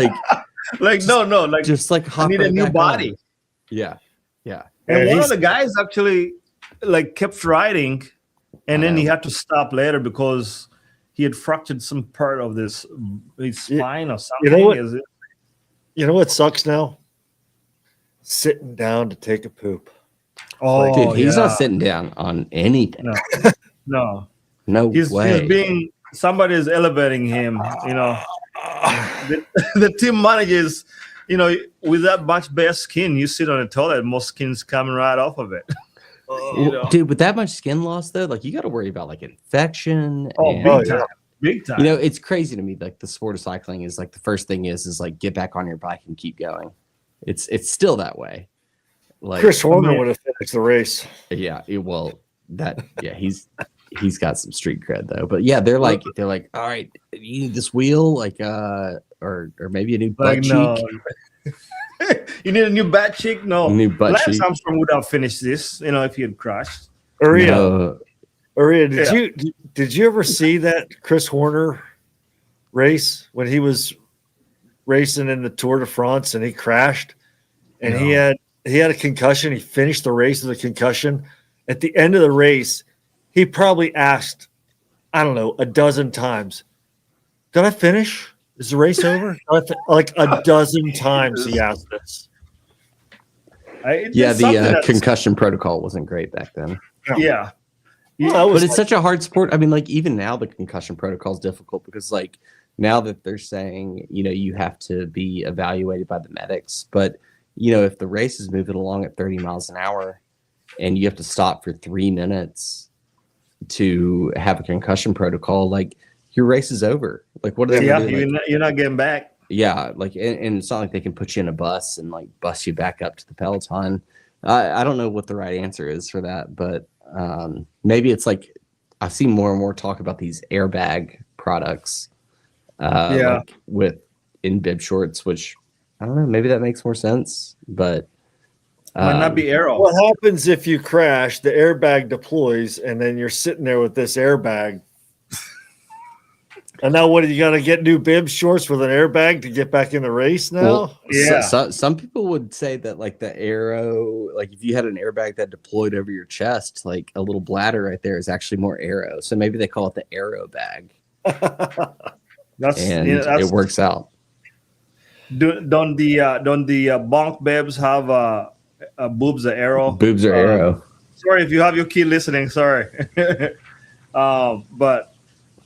Like just like hop I need a new body. On. Yeah. And one of the guys actually like kept riding, and then he had to stop later because he had fractured some part of his spine or something. You know what sucks now? Sitting down to take a poop. Oh, dude, he's not sitting down on anything. No way. Somebody's elevating him. The team managers. With that much bare skin, you sit on a toilet, most skin's coming right off of it. Dude, with that much skin loss though, like you got to worry about like infection. Big time. It's crazy to me. Like the sport of cycling is like the first thing is like get back on your bike and keep going. It's still that way. Like Chris Horner would have finished the race. Yeah, he's got some street cred though. But yeah, they're like, all right, you need this wheel, like or maybe a new butt cheek. You need a new butt cheek? No. New butt cheek. Lance Armstrong would have finished this, if he had crashed. Aria, did you ever see that Chris Horner race when he was racing in the Tour de France and he crashed and he had a concussion? He finished the race with a concussion. At the end of the race, he probably asked, I don't know, a dozen times, did I finish? Is the race over? Like a dozen times he asked this. The concussion protocol wasn't great back then. Yeah. But it's such a hard sport. I mean, like even now the concussion protocol is difficult because like now that they're saying, you have to be evaluated by the medics. But, if the race is moving along at 30 miles an hour and you have to stop for 3 minutes to have a concussion protocol, like your race is over. Like what are they going to do? You're not getting back. Yeah. Like, and it's not like they can put you in a bus and like bus you back up to the peloton. I don't know what the right answer is for that, but maybe it's like I've seen more and more talk about these airbag products like with in bib shorts, which I don't know, maybe that makes more sense, but might not be aero. What happens if you crash, the airbag deploys and then you're sitting there with this airbag? And now what? You got to get new bib shorts with an airbag to get back in the race now? Well, yeah. Some people would say that like the aero, like if you had an airbag that deployed over your chest, like a little bladder right there is actually more aero. So maybe they call it the aero bag. It works out. Don't the bunk babes have boobs are arrow? Boobs are arrow. Sorry if you have your kid listening. Sorry, but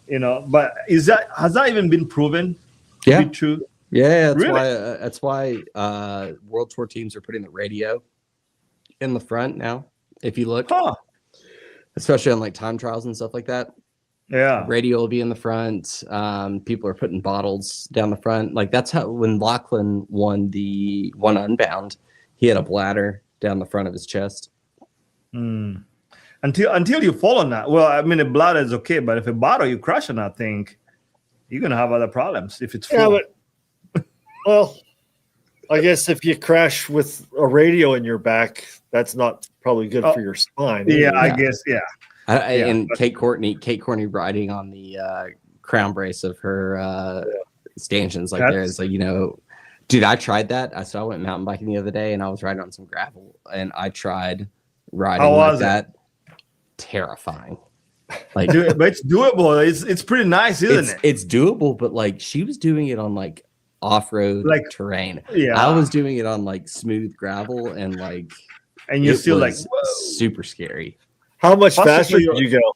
has that even been proven to be true? Yeah, that's why World Tour teams are putting the radio in the front now. If you look, especially on like time trials and stuff like that. Yeah, radio will be in the front. People are putting bottles down the front. Like that's how when Lachlan won the one Unbound, he had a bladder down the front of his chest. Until you fall on that. Well, I mean, a bladder is okay, but if a bottle you crush on that thing, you're gonna have other problems if it's full. Yeah, well, I guess if you crash with a radio in your back, that's not probably good for your spine. Yeah, I guess. Yeah. And Kate Courtney riding on the crown brace of her stanchions like there's like, dude, I tried that. So I went mountain biking the other day and I was riding on some gravel and I tried riding like that. Terrifying. Like, but it's doable. It's pretty nice, isn't it? It's doable, but like she was doing it on like off-road terrain. Yeah, I was doing it on like smooth gravel and you're still like super scary. How much faster did you go?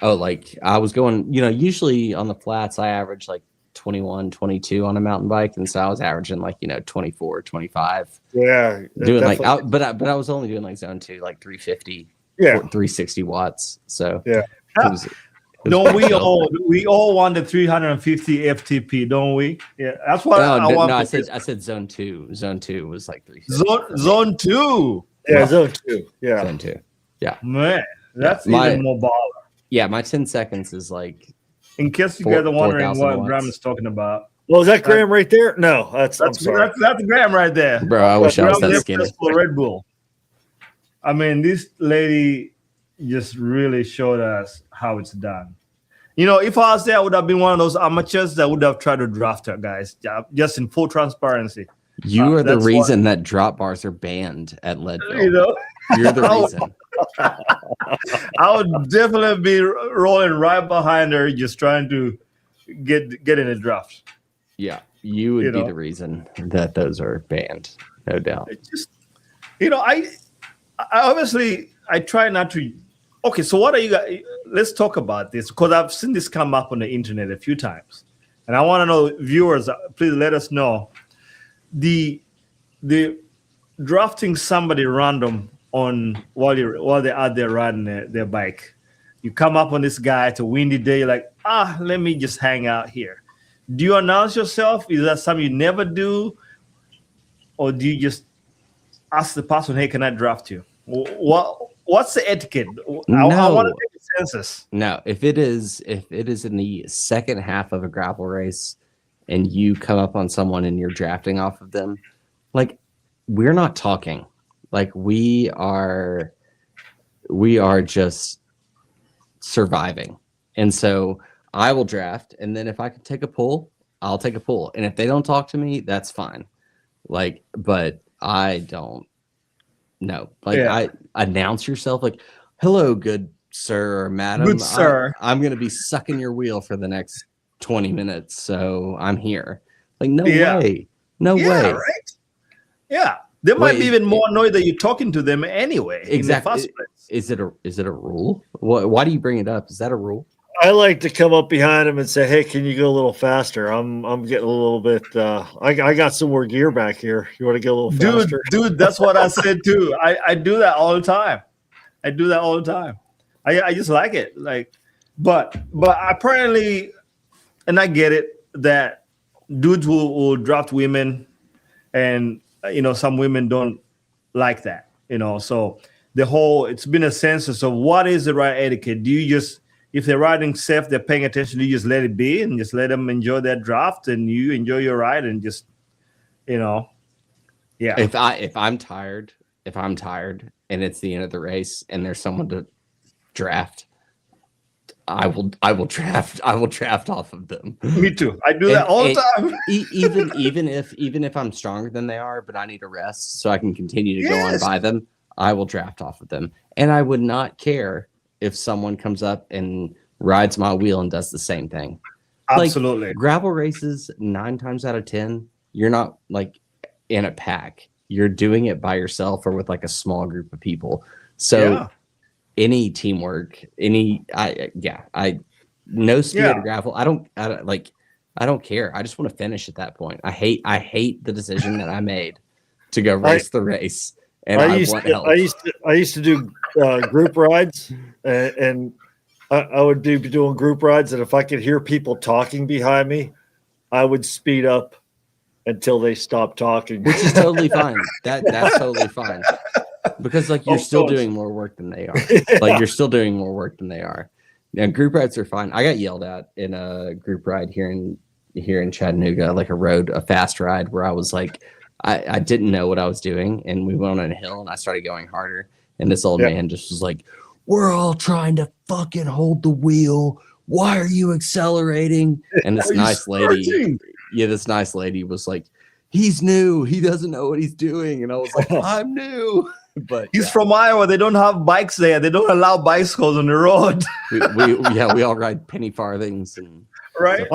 Oh, like I was going, usually on the flats, I average like 21, 22 on a mountain bike. And so I was averaging like, 24, 25. Yeah. Doing but I was only doing like zone 2, like 350, 360 watts. So yeah. Don't we all want the 350 FTP, don't we? Yeah. That's what I want. No, I said zone 2. Zone 2 was like 350. Zone 2. Yeah, zone 2. Yeah. Zone 2. Yeah, man, that's even more baller. Yeah, my 10 seconds is like. In case you guys are wondering what Graham is talking about. Well, is that Graham right there? No, that's Graham right there, bro. I wish I was that skinny. For Red Bull. I mean, this lady just really showed us how it's done. If I was there, I would have been one of those amateurs that would have tried to draft her, guys. Just in full transparency. You are the reason that drop bars are banned at Leadville. You're the reason. I would definitely be rolling right behind her, just trying to get in a draft. Yeah, you would be the reason that those are banned, no doubt. I obviously I try not to. Okay, so what are you guys? Let's talk about this because I've seen this come up on the internet a few times, and I want to know, viewers, please let us know the drafting somebody random on while they're out there riding their bike. You come up on this guy. It's a windy day. You're like, let me just hang out here. Do you announce yourself? Is that something you never do, or do you just ask the person, "Hey, can I draft you?" What's the etiquette? I want to take a census. No, if it is in the second half of a gravel race, and you come up on someone and you're drafting off of them, like we're not talking. Like we are just surviving. And so I will draft. And then if I can take a pull, I'll take a pull. And if they don't talk to me, that's fine. Like, but I don't know. Like I announce yourself like, hello, good sir or madam. Good sir. I'm going to be sucking your wheel for the next 20 minutes. So I'm here. Like, no way. No way. Right? Yeah. They might be even more annoyed that you're talking to them anyway. Exactly. In the first place. Is it a rule? Why do you bring it up? Is that a rule? I like to come up behind him and say, "Hey, can you go a little faster? I'm getting a little bit. I got some more gear back here. You want to go a little faster, dude? That's what I said too. I do that all the time. I just like it. Like, but apparently, and I get it that dudes will draft women, and some women don't like that. So it's been a census of what is the right etiquette. Do you just, if they're riding safe, they're paying attention, you just let it be and just let them enjoy their draft and you enjoy your ride and just, yeah. If I'm tired and it's the end of the race and there's someone to draft, I will draft off of them. Me too. I do that all the time. even if I'm stronger than they are, but I need a rest so I can continue to go on by them, I will draft off of them. And I would not care if someone comes up and rides my wheel and does the same thing. Absolutely. Like, gravel races, 9 times out of 10, you're not like in a pack. You're doing it by yourself or with like a small group of people. So any teamwork, no speed at gravel. I don't care. I just want to finish at that point. I hate the decision that I made to go race the race. And I used to do group rides, and I would be doing group rides. And if I could hear people talking behind me, I would speed up until they stopped talking, which is totally fine. That's totally fine. Because like you're still doing more work than they are. Like you're still doing more work than they are. Now group rides are fine. I got yelled at in a group ride here in Chattanooga, like a fast ride where I was like, I didn't know what I was doing, and we went on a hill and I started going harder. And this old man just was like, "We're all trying to fucking hold the wheel. Why are you accelerating?" And this nice lady was like, "He's new. He doesn't know what he's doing." And I was like, "I'm new." But he's from Iowa. They don't have bikes there. They don't allow bicycles on the road. we all ride penny farthings and right.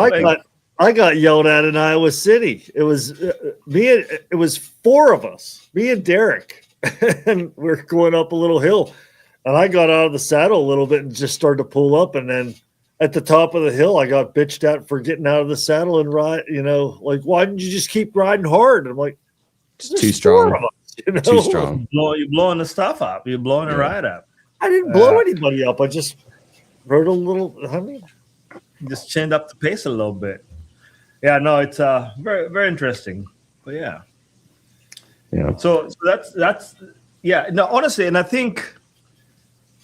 I got yelled at in Iowa City. It was it was 4 of us, me and Derek, and we're going up a little hill, and I got out of the saddle a little bit and just started to pull up, and then at the top of the hill, I got bitched at for getting out of the saddle and ride. Like, why didn't you just keep riding hard? And I'm like, too strong. Too strong. You're blowing the stuff up. You're blowing the ride up. I didn't blow anybody up. I just rode a little. Just chained up the pace a little bit. Yeah, no, it's very, very interesting. But yeah. So that's no, honestly, and I think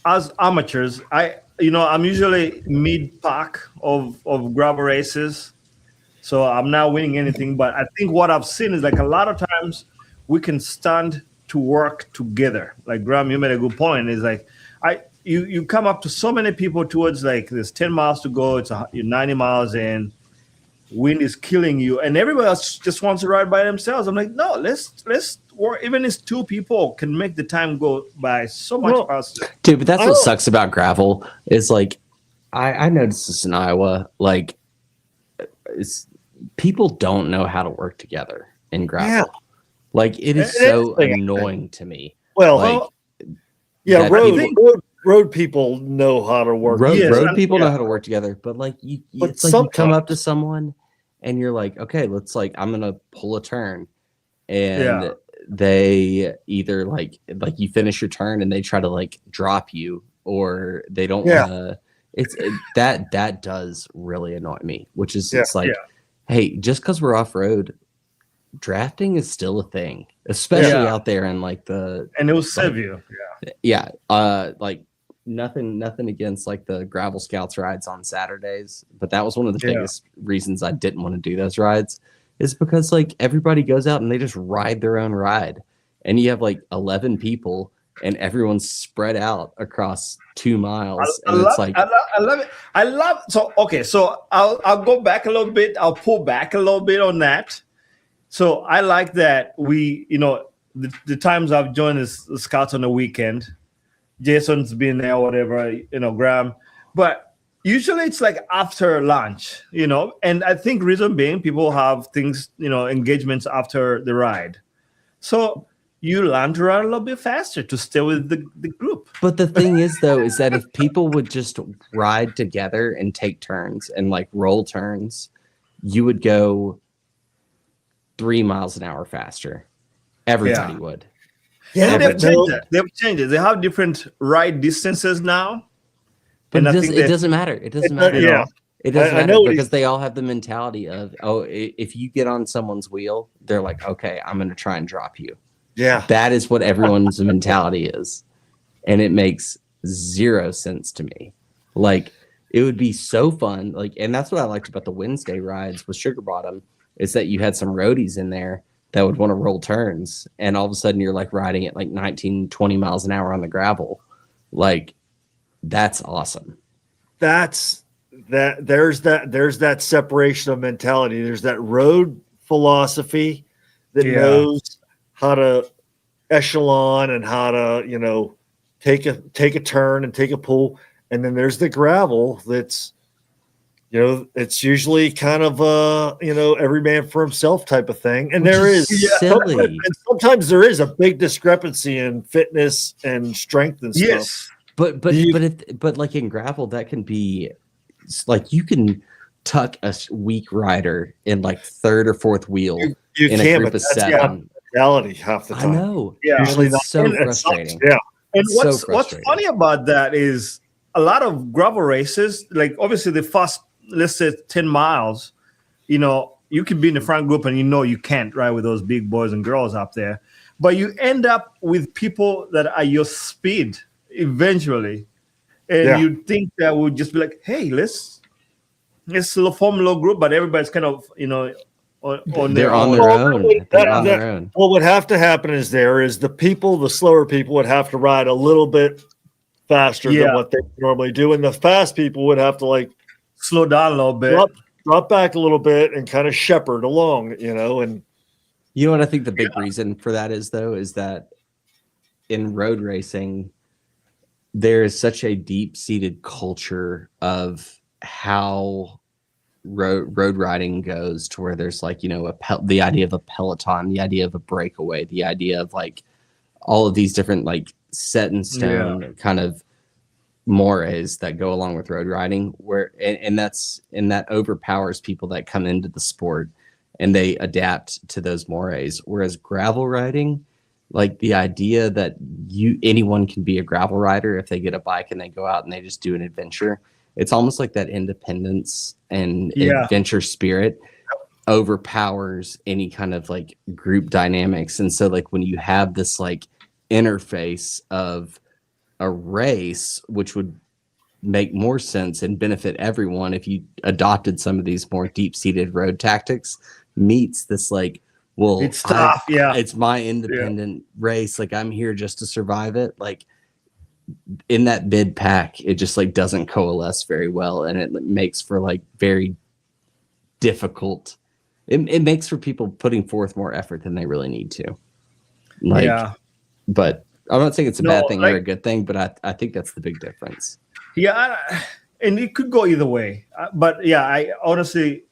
as amateurs, I'm usually mid-pack of gravel races, so I'm not winning anything. But I think what I've seen is like a lot of times we can stand to work together. Like Graham, you made a good point. Is like you come up to so many people towards like there's 10 miles to go. You're 90 miles in. Wind is killing you, and everybody else just wants to ride by themselves. I'm like, no, let's work. Even if 2 people can make the time go by so much faster. Dude, but that's what sucks about gravel is like, I noticed this in Iowa. Like, people don't know how to work together in gravel. Yeah. Like, it is so annoying to me. Well, road people know how to work. Road people know how to work together, but like it's like you come up to someone and you're like, okay, I'm gonna pull a turn, and they either like you finish your turn and they try to like drop you, or they don't wanna. That does really annoy me, which is hey, just because we're off road, drafting is still a thing, especially out there in like and it will save you. Like nothing against like the gravel scouts rides on Saturdays, but that was one of the biggest reasons I didn't want to do those rides, is because like everybody goes out and they just ride their own ride, and you have like 11 people and everyone's spread out across 2 miles. I love it. So I'll go back a little bit. I'll pull back a little bit on that. So I like that we, the times I've joined the scouts on the weekend, Jason's been there, whatever, Graham. But usually it's like after lunch, and I think reason being people have things, engagements after the ride. So you learn to run a little bit faster to stay with the group. But the thing is, though, is that if people would just ride together and take turns and like roll turns, you would go 3 miles an hour faster. Everybody would. Yeah, they've changed it. They have different ride distances now. But it doesn't matter. It doesn't matter. It doesn't matter because they all have the mentality of, if you get on someone's wheel, they're like, okay, I'm going to try and drop you. Yeah. That is what everyone's mentality is. And it makes 0 sense to me. Like, it would be so fun. Like, and that's what I liked about the Wednesday rides with Sugar Bottom, is that you had some roadies in there that would want to roll turns, and all of a sudden you're like riding at like 19, 20 miles an hour on the gravel. Like, that's awesome. there's that separation of mentality. There's that road philosophy that knows how to echelon and how to, take a turn and take a pull. And then there's the gravel that's, it's usually kind of every man for himself type of thing. And there is silly. Sometimes there is a big discrepancy in fitness and strength and stuff. But like in gravel, that can be like you can tuck a weak rider in like third or fourth wheel you in a group of 7. Reality half the time. I know. Yeah. Usually it's so frustrating. Yeah. And what's funny about that is a lot of gravel races, like obviously the first, let's say 10 miles, you can be in the front group and you can't ride with those big boys and girls up there. But you end up with people that are your speed eventually. And you think that would just be like, hey, let's form a little group, but everybody's kind of, on their own. What would have to happen is the slower people would have to ride a little bit faster than what they normally do. And the fast people would have to slow down a little bit, drop back a little bit and kind of shepherd along, and you know what I think the big reason for that is though, is that in road racing, there is such a deep-seated culture of how road riding goes to where there's the idea of a peloton, the idea of a breakaway, the idea of all of these different set in stone kind of mores that go along with road riding, and that overpowers people that come into the sport and they adapt to those mores. Whereas gravel riding, the idea that anyone can be a gravel rider if they get a bike and they go out and they just do an adventure. It's almost like that independence and adventure spirit overpowers any kind of group dynamics. And so when you have this interface of a race, which would make more sense and benefit everyone if you adopted some of these more deep-seated road tactics, meets this it's tough. It's my independent race. I'm here just to survive it. In that mid pack, it just doesn't coalesce very well, and it makes for very difficult. It makes for people putting forth more effort than they really need to. But I'm not saying it's a bad thing or a good thing, but I think that's the big difference. Yeah, and it could go either way. But I honestly,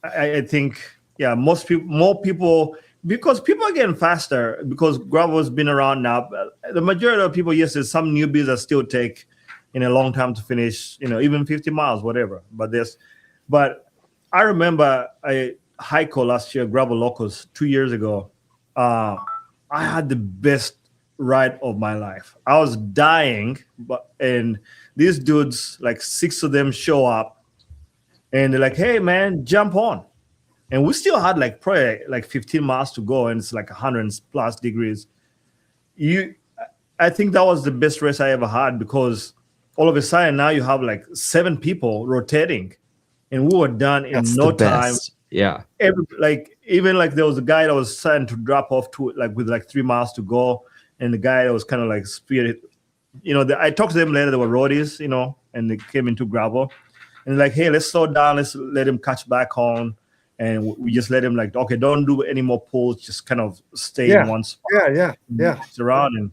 I think more people. Because people are getting faster, because gravel has been around now. The majority of people, yes, there's some newbies that still take a long time to finish, even 50 miles, whatever. But I remember a hike last year, gravel locals 2 years ago. I had the best ride of my life. I was dying, and these dudes, 6 of them show up, and they're like, "Hey, man, jump on." And we still had probably 15 miles to go, and it's 100 plus degrees. I think that was the best race I ever had, because all of a sudden now you have 7 people rotating, and we were done in no time. Yeah. Even there was a guy that was starting to drop off to with 3 miles to go, and the guy that was kind of speed. I talked to them later. They were roadies, and they came into gravel, and hey, let's slow down. Let's let him catch back on. And we just let him okay, don't do any more pulls, just kind of stay in one spot. Yeah. It's around. And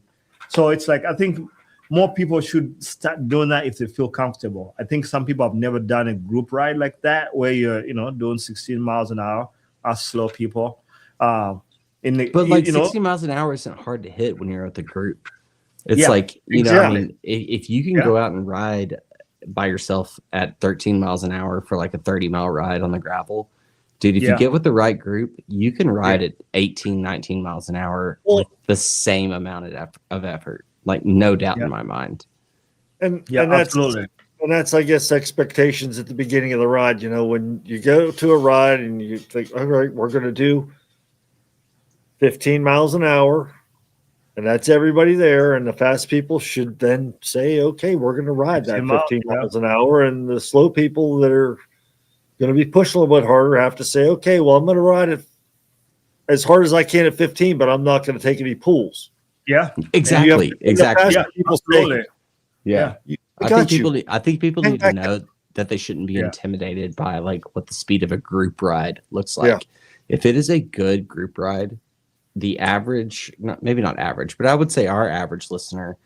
so it's I think more people should start doing that if they feel comfortable. I think some people have never done a group ride like that, where you're, doing 16 miles an hour, as slow people. But 16 miles an hour isn't hard to hit when you're at the group. It's exactly. If you can go out and ride by yourself at 13 miles an hour for a 30-mile ride on the gravel, dude, if you get with the right group, you can ride at 18, 19 miles an hour with the same amount of effort. No doubt in my mind. And that's, I guess, expectations at the beginning of the ride. When you go to a ride and you think, all right, we're going to do 15 miles an hour, and that's everybody there. And the fast people should then say, okay, we're going to ride that 15 miles an hour. And the slow people that are going to be pushed a little bit harder have to say, okay, well, I'm going to ride it as hard as I can at 15, but I'm not going to take any pulls. Yeah, exactly. People say, Yeah. I think people need to know that they shouldn't be intimidated by like what the speed of a group ride looks like. Yeah. If it is a good group ride, the average, maybe not average, but I would say our average listener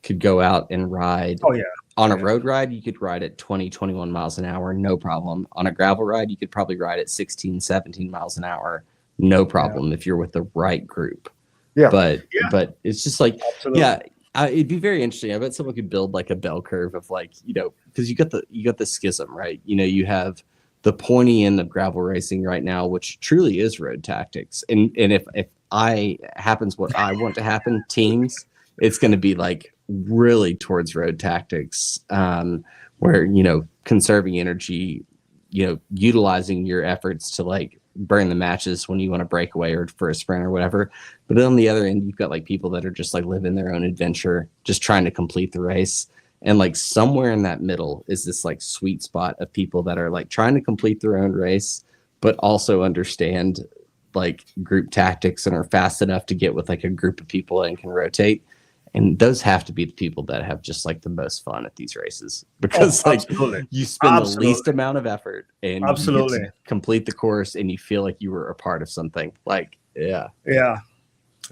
could go out and ride. Oh, yeah. On a road ride, you could ride at 20, 21 miles an hour, no problem. On a gravel ride, you could probably ride at 16, 17 miles an hour, no problem if you're with the right group. Yeah. But it's just like, it'd be very interesting. I bet someone could build like a bell curve of like, because you got the schism, right? You have the pointy end of gravel racing right now, which truly is road tactics. And if happens what I want to happen, teams, it's going to be like really towards road tactics, where conserving energy, utilizing your efforts to like burn the matches when you want to break away or for a sprint or whatever. But then on the other end, you've got like people that are just like living their own adventure, just trying to complete the race. And like somewhere in that middle is this like sweet spot of people that are like trying to complete their own race, but also understand like group tactics and are fast enough to get with like a group of people and can rotate. And those have to be the people that have just like the most fun at these races, because you spend the least amount of effort and you get to complete the course and you feel like you were a part of something. Like, yeah.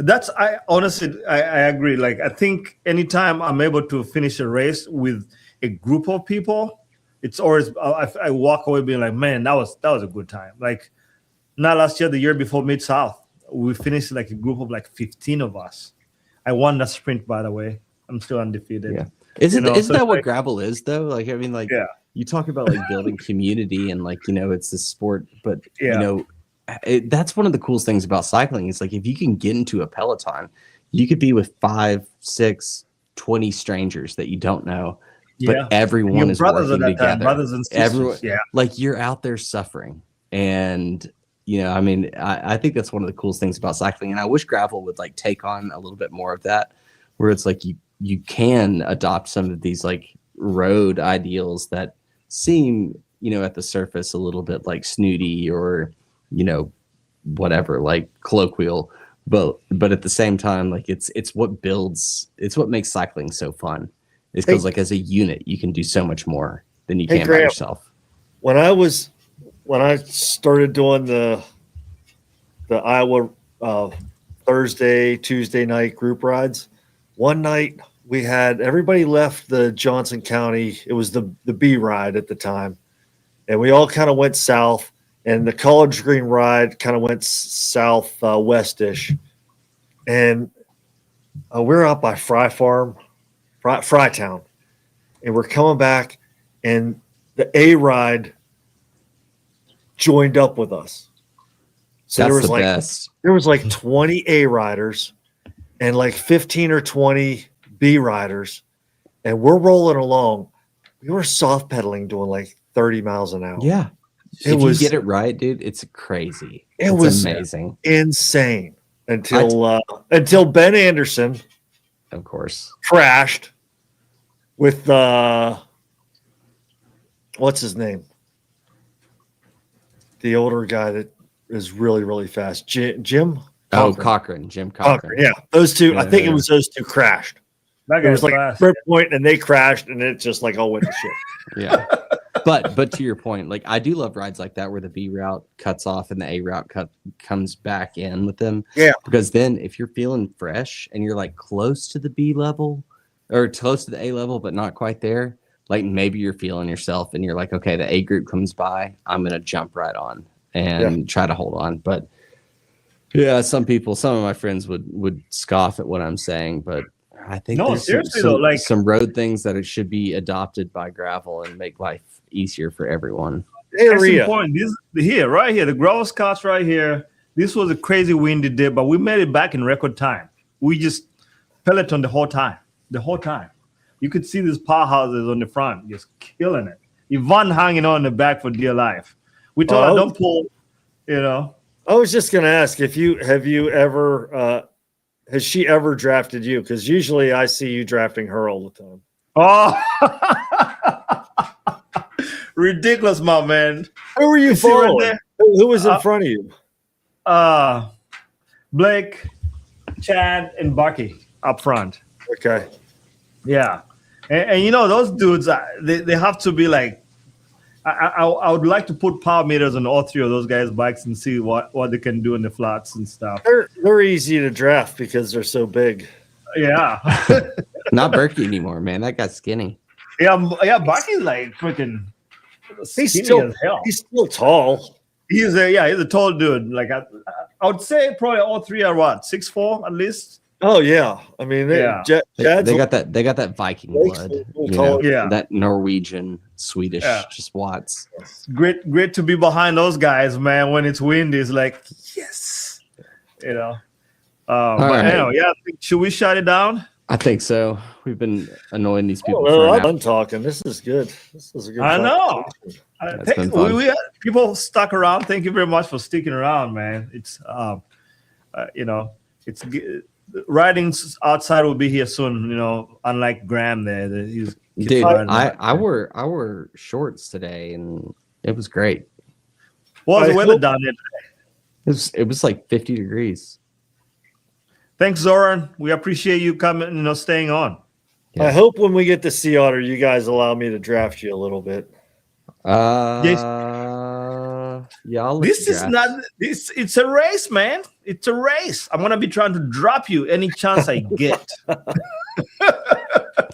I honestly agree. Like, I think anytime I'm able to finish a race with a group of people, it's always, I walk away being like, man, that was a good time. Like, not last year, the year before Mid-South, we finished like a group of like 15 of us. I won that sprint, by the way. I'm still undefeated. Yeah. Isn't that what gravel is, though? Like, I mean, like, you talk about like building community and like, it's a sport, but that's one of the coolest things about cycling. Is like, if you can get into a peloton, you could be with 5, 6, 20 strangers that you don't know, but everyone is working together. Brothers and sisters. Everyone, like, you're out there suffering. And I mean, I think that's one of the coolest things about cycling, and I wish gravel would like take on a little bit more of that, where it's like you can adopt some of these like road ideals that seem, at the surface a little bit like snooty or, whatever, like colloquial, but at the same time, like it's what makes cycling so fun. It's because like as a unit, you can do so much more than you can by yourself. When I started doing the Iowa Thursday, Tuesday night group rides, one night we had everybody left the Johnson County. It was the B ride at the time. And we all kind of went south, and the College Green ride kind of went southwest-ish. And we're out by Frytown. And we're coming back, and the A ride joined up with us. So there was like 20 A riders and like 15 or 20 B riders, and we're rolling along. We were soft pedaling doing like 30 miles an hour. Yeah. If you get it right, dude, it's crazy. It was amazing. Insane until Ben Anderson, of course, crashed with what's his name? The older guy that is really, really fast. Jim Cochran. Yeah. Those two, I think it was those two crashed. It was like a sprint point, and they crashed, and it just like all went to shit. Yeah. But to your point, like, I do love rides like that where the B route cuts off and the A route comes back in with them. Yeah. Because then if you're feeling fresh and you're like close to the B level or close to the A level, but not quite there, like maybe you're feeling yourself and you're like, okay, the A group comes by, I'm going to jump right on and try to hold on. But yeah, some of my friends would scoff at what I'm saying, but I think there's some road things that it should be adopted by gravel and make life easier for everyone. Point. Right here, the gravel Scots right here. This was a crazy windy day, but we made it back in record time. We just peloton the whole time. You could see these powerhouses on the front, just killing it. Yvonne hanging on the back for dear life. We told her, don't pull, I was just going to ask has she ever drafted you? Because usually I see you drafting her all the time. Oh, ridiculous, my man. Who were you following? Right, who was in front of you? Blake, Chad, and Bucky up front. Okay. Yeah. And you know those dudes, they have to be like. I would like to put power meters on all three of those guys' bikes and see what they can do in the flats and stuff. They're easy to draft because they're so big. Yeah. Not Berkey anymore, man. That guy's skinny. Yeah. Bucky's like freaking skinny as hell. He's still tall. He's a tall dude. Like I would say probably all three are what 6'4" at least. Oh yeah, I mean they got that Viking blood, that Norwegian, Swedish, just Watts. Great to be behind those guys, man. When it's windy, it's like yes, should we shut it down? I think so. We've been annoying these people. I'm done talking. This is good. This is a good. I know. We people stuck around. Thank you very much for sticking around, man. It's it's. Ridings outside will be here soon, unlike Graham there. Dude, I wore shorts today and it was great. What was the weather down there today? It was like 50 degrees. Thanks, Zoran. We appreciate you coming, staying on. Yeah. I hope when we get to Sea Otter, you guys allow me to draft you a little bit. It's a race, man. It's a race. I'm gonna be trying to drop you any chance I get.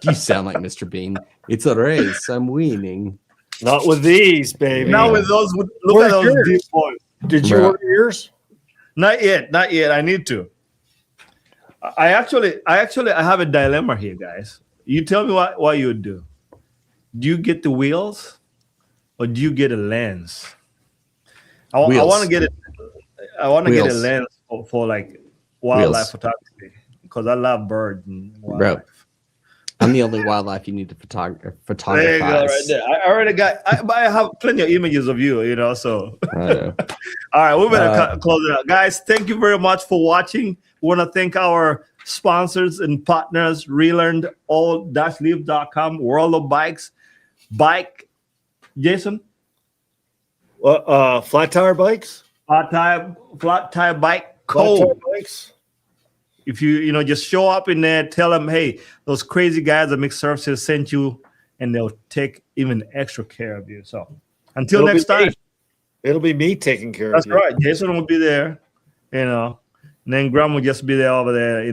You sound like Mr. Bean. It's a race. I'm winning. Not with these, baby. Not with those. Look at those deep boys. Did you order yours? Not yet. I need to. I actually have a dilemma here, guys. You tell me what you would do. Do you get the wheels or do you get a lens? I want to get it. I want to get a lens for like wildlife photography because I love birds and wildlife. Bro, I'm the only wildlife you need to photographize. There you go, right there. I already got. I have plenty of images of you. So. All right, we better close it out, guys. Thank you very much for watching. We want to thank our sponsors and partners: Relearned, all-live.com, World of Bikes, Bike. Jason. Flat tire bikes. Flat tire bike code. If you just show up in there, tell them, hey, those crazy guys at Mixed Services sent you, and they'll take even extra care of you. So until next time, it'll be me taking care of you. That's right. Jason will be there, and then Graham will just be there over there,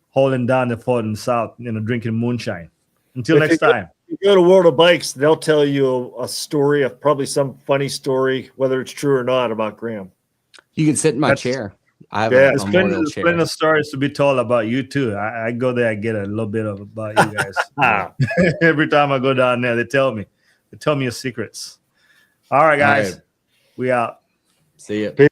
holding down the fort in the south, drinking moonshine. Until next time. You go to World of Bikes, they'll tell you a story, probably some funny story, whether it's true or not, about Graham. You can sit in my chair. There's plenty of stories to be told about you too. I go there, I get a little bit about you guys. Every time I go down there, they tell me your secrets. All right, guys, we out. See ya.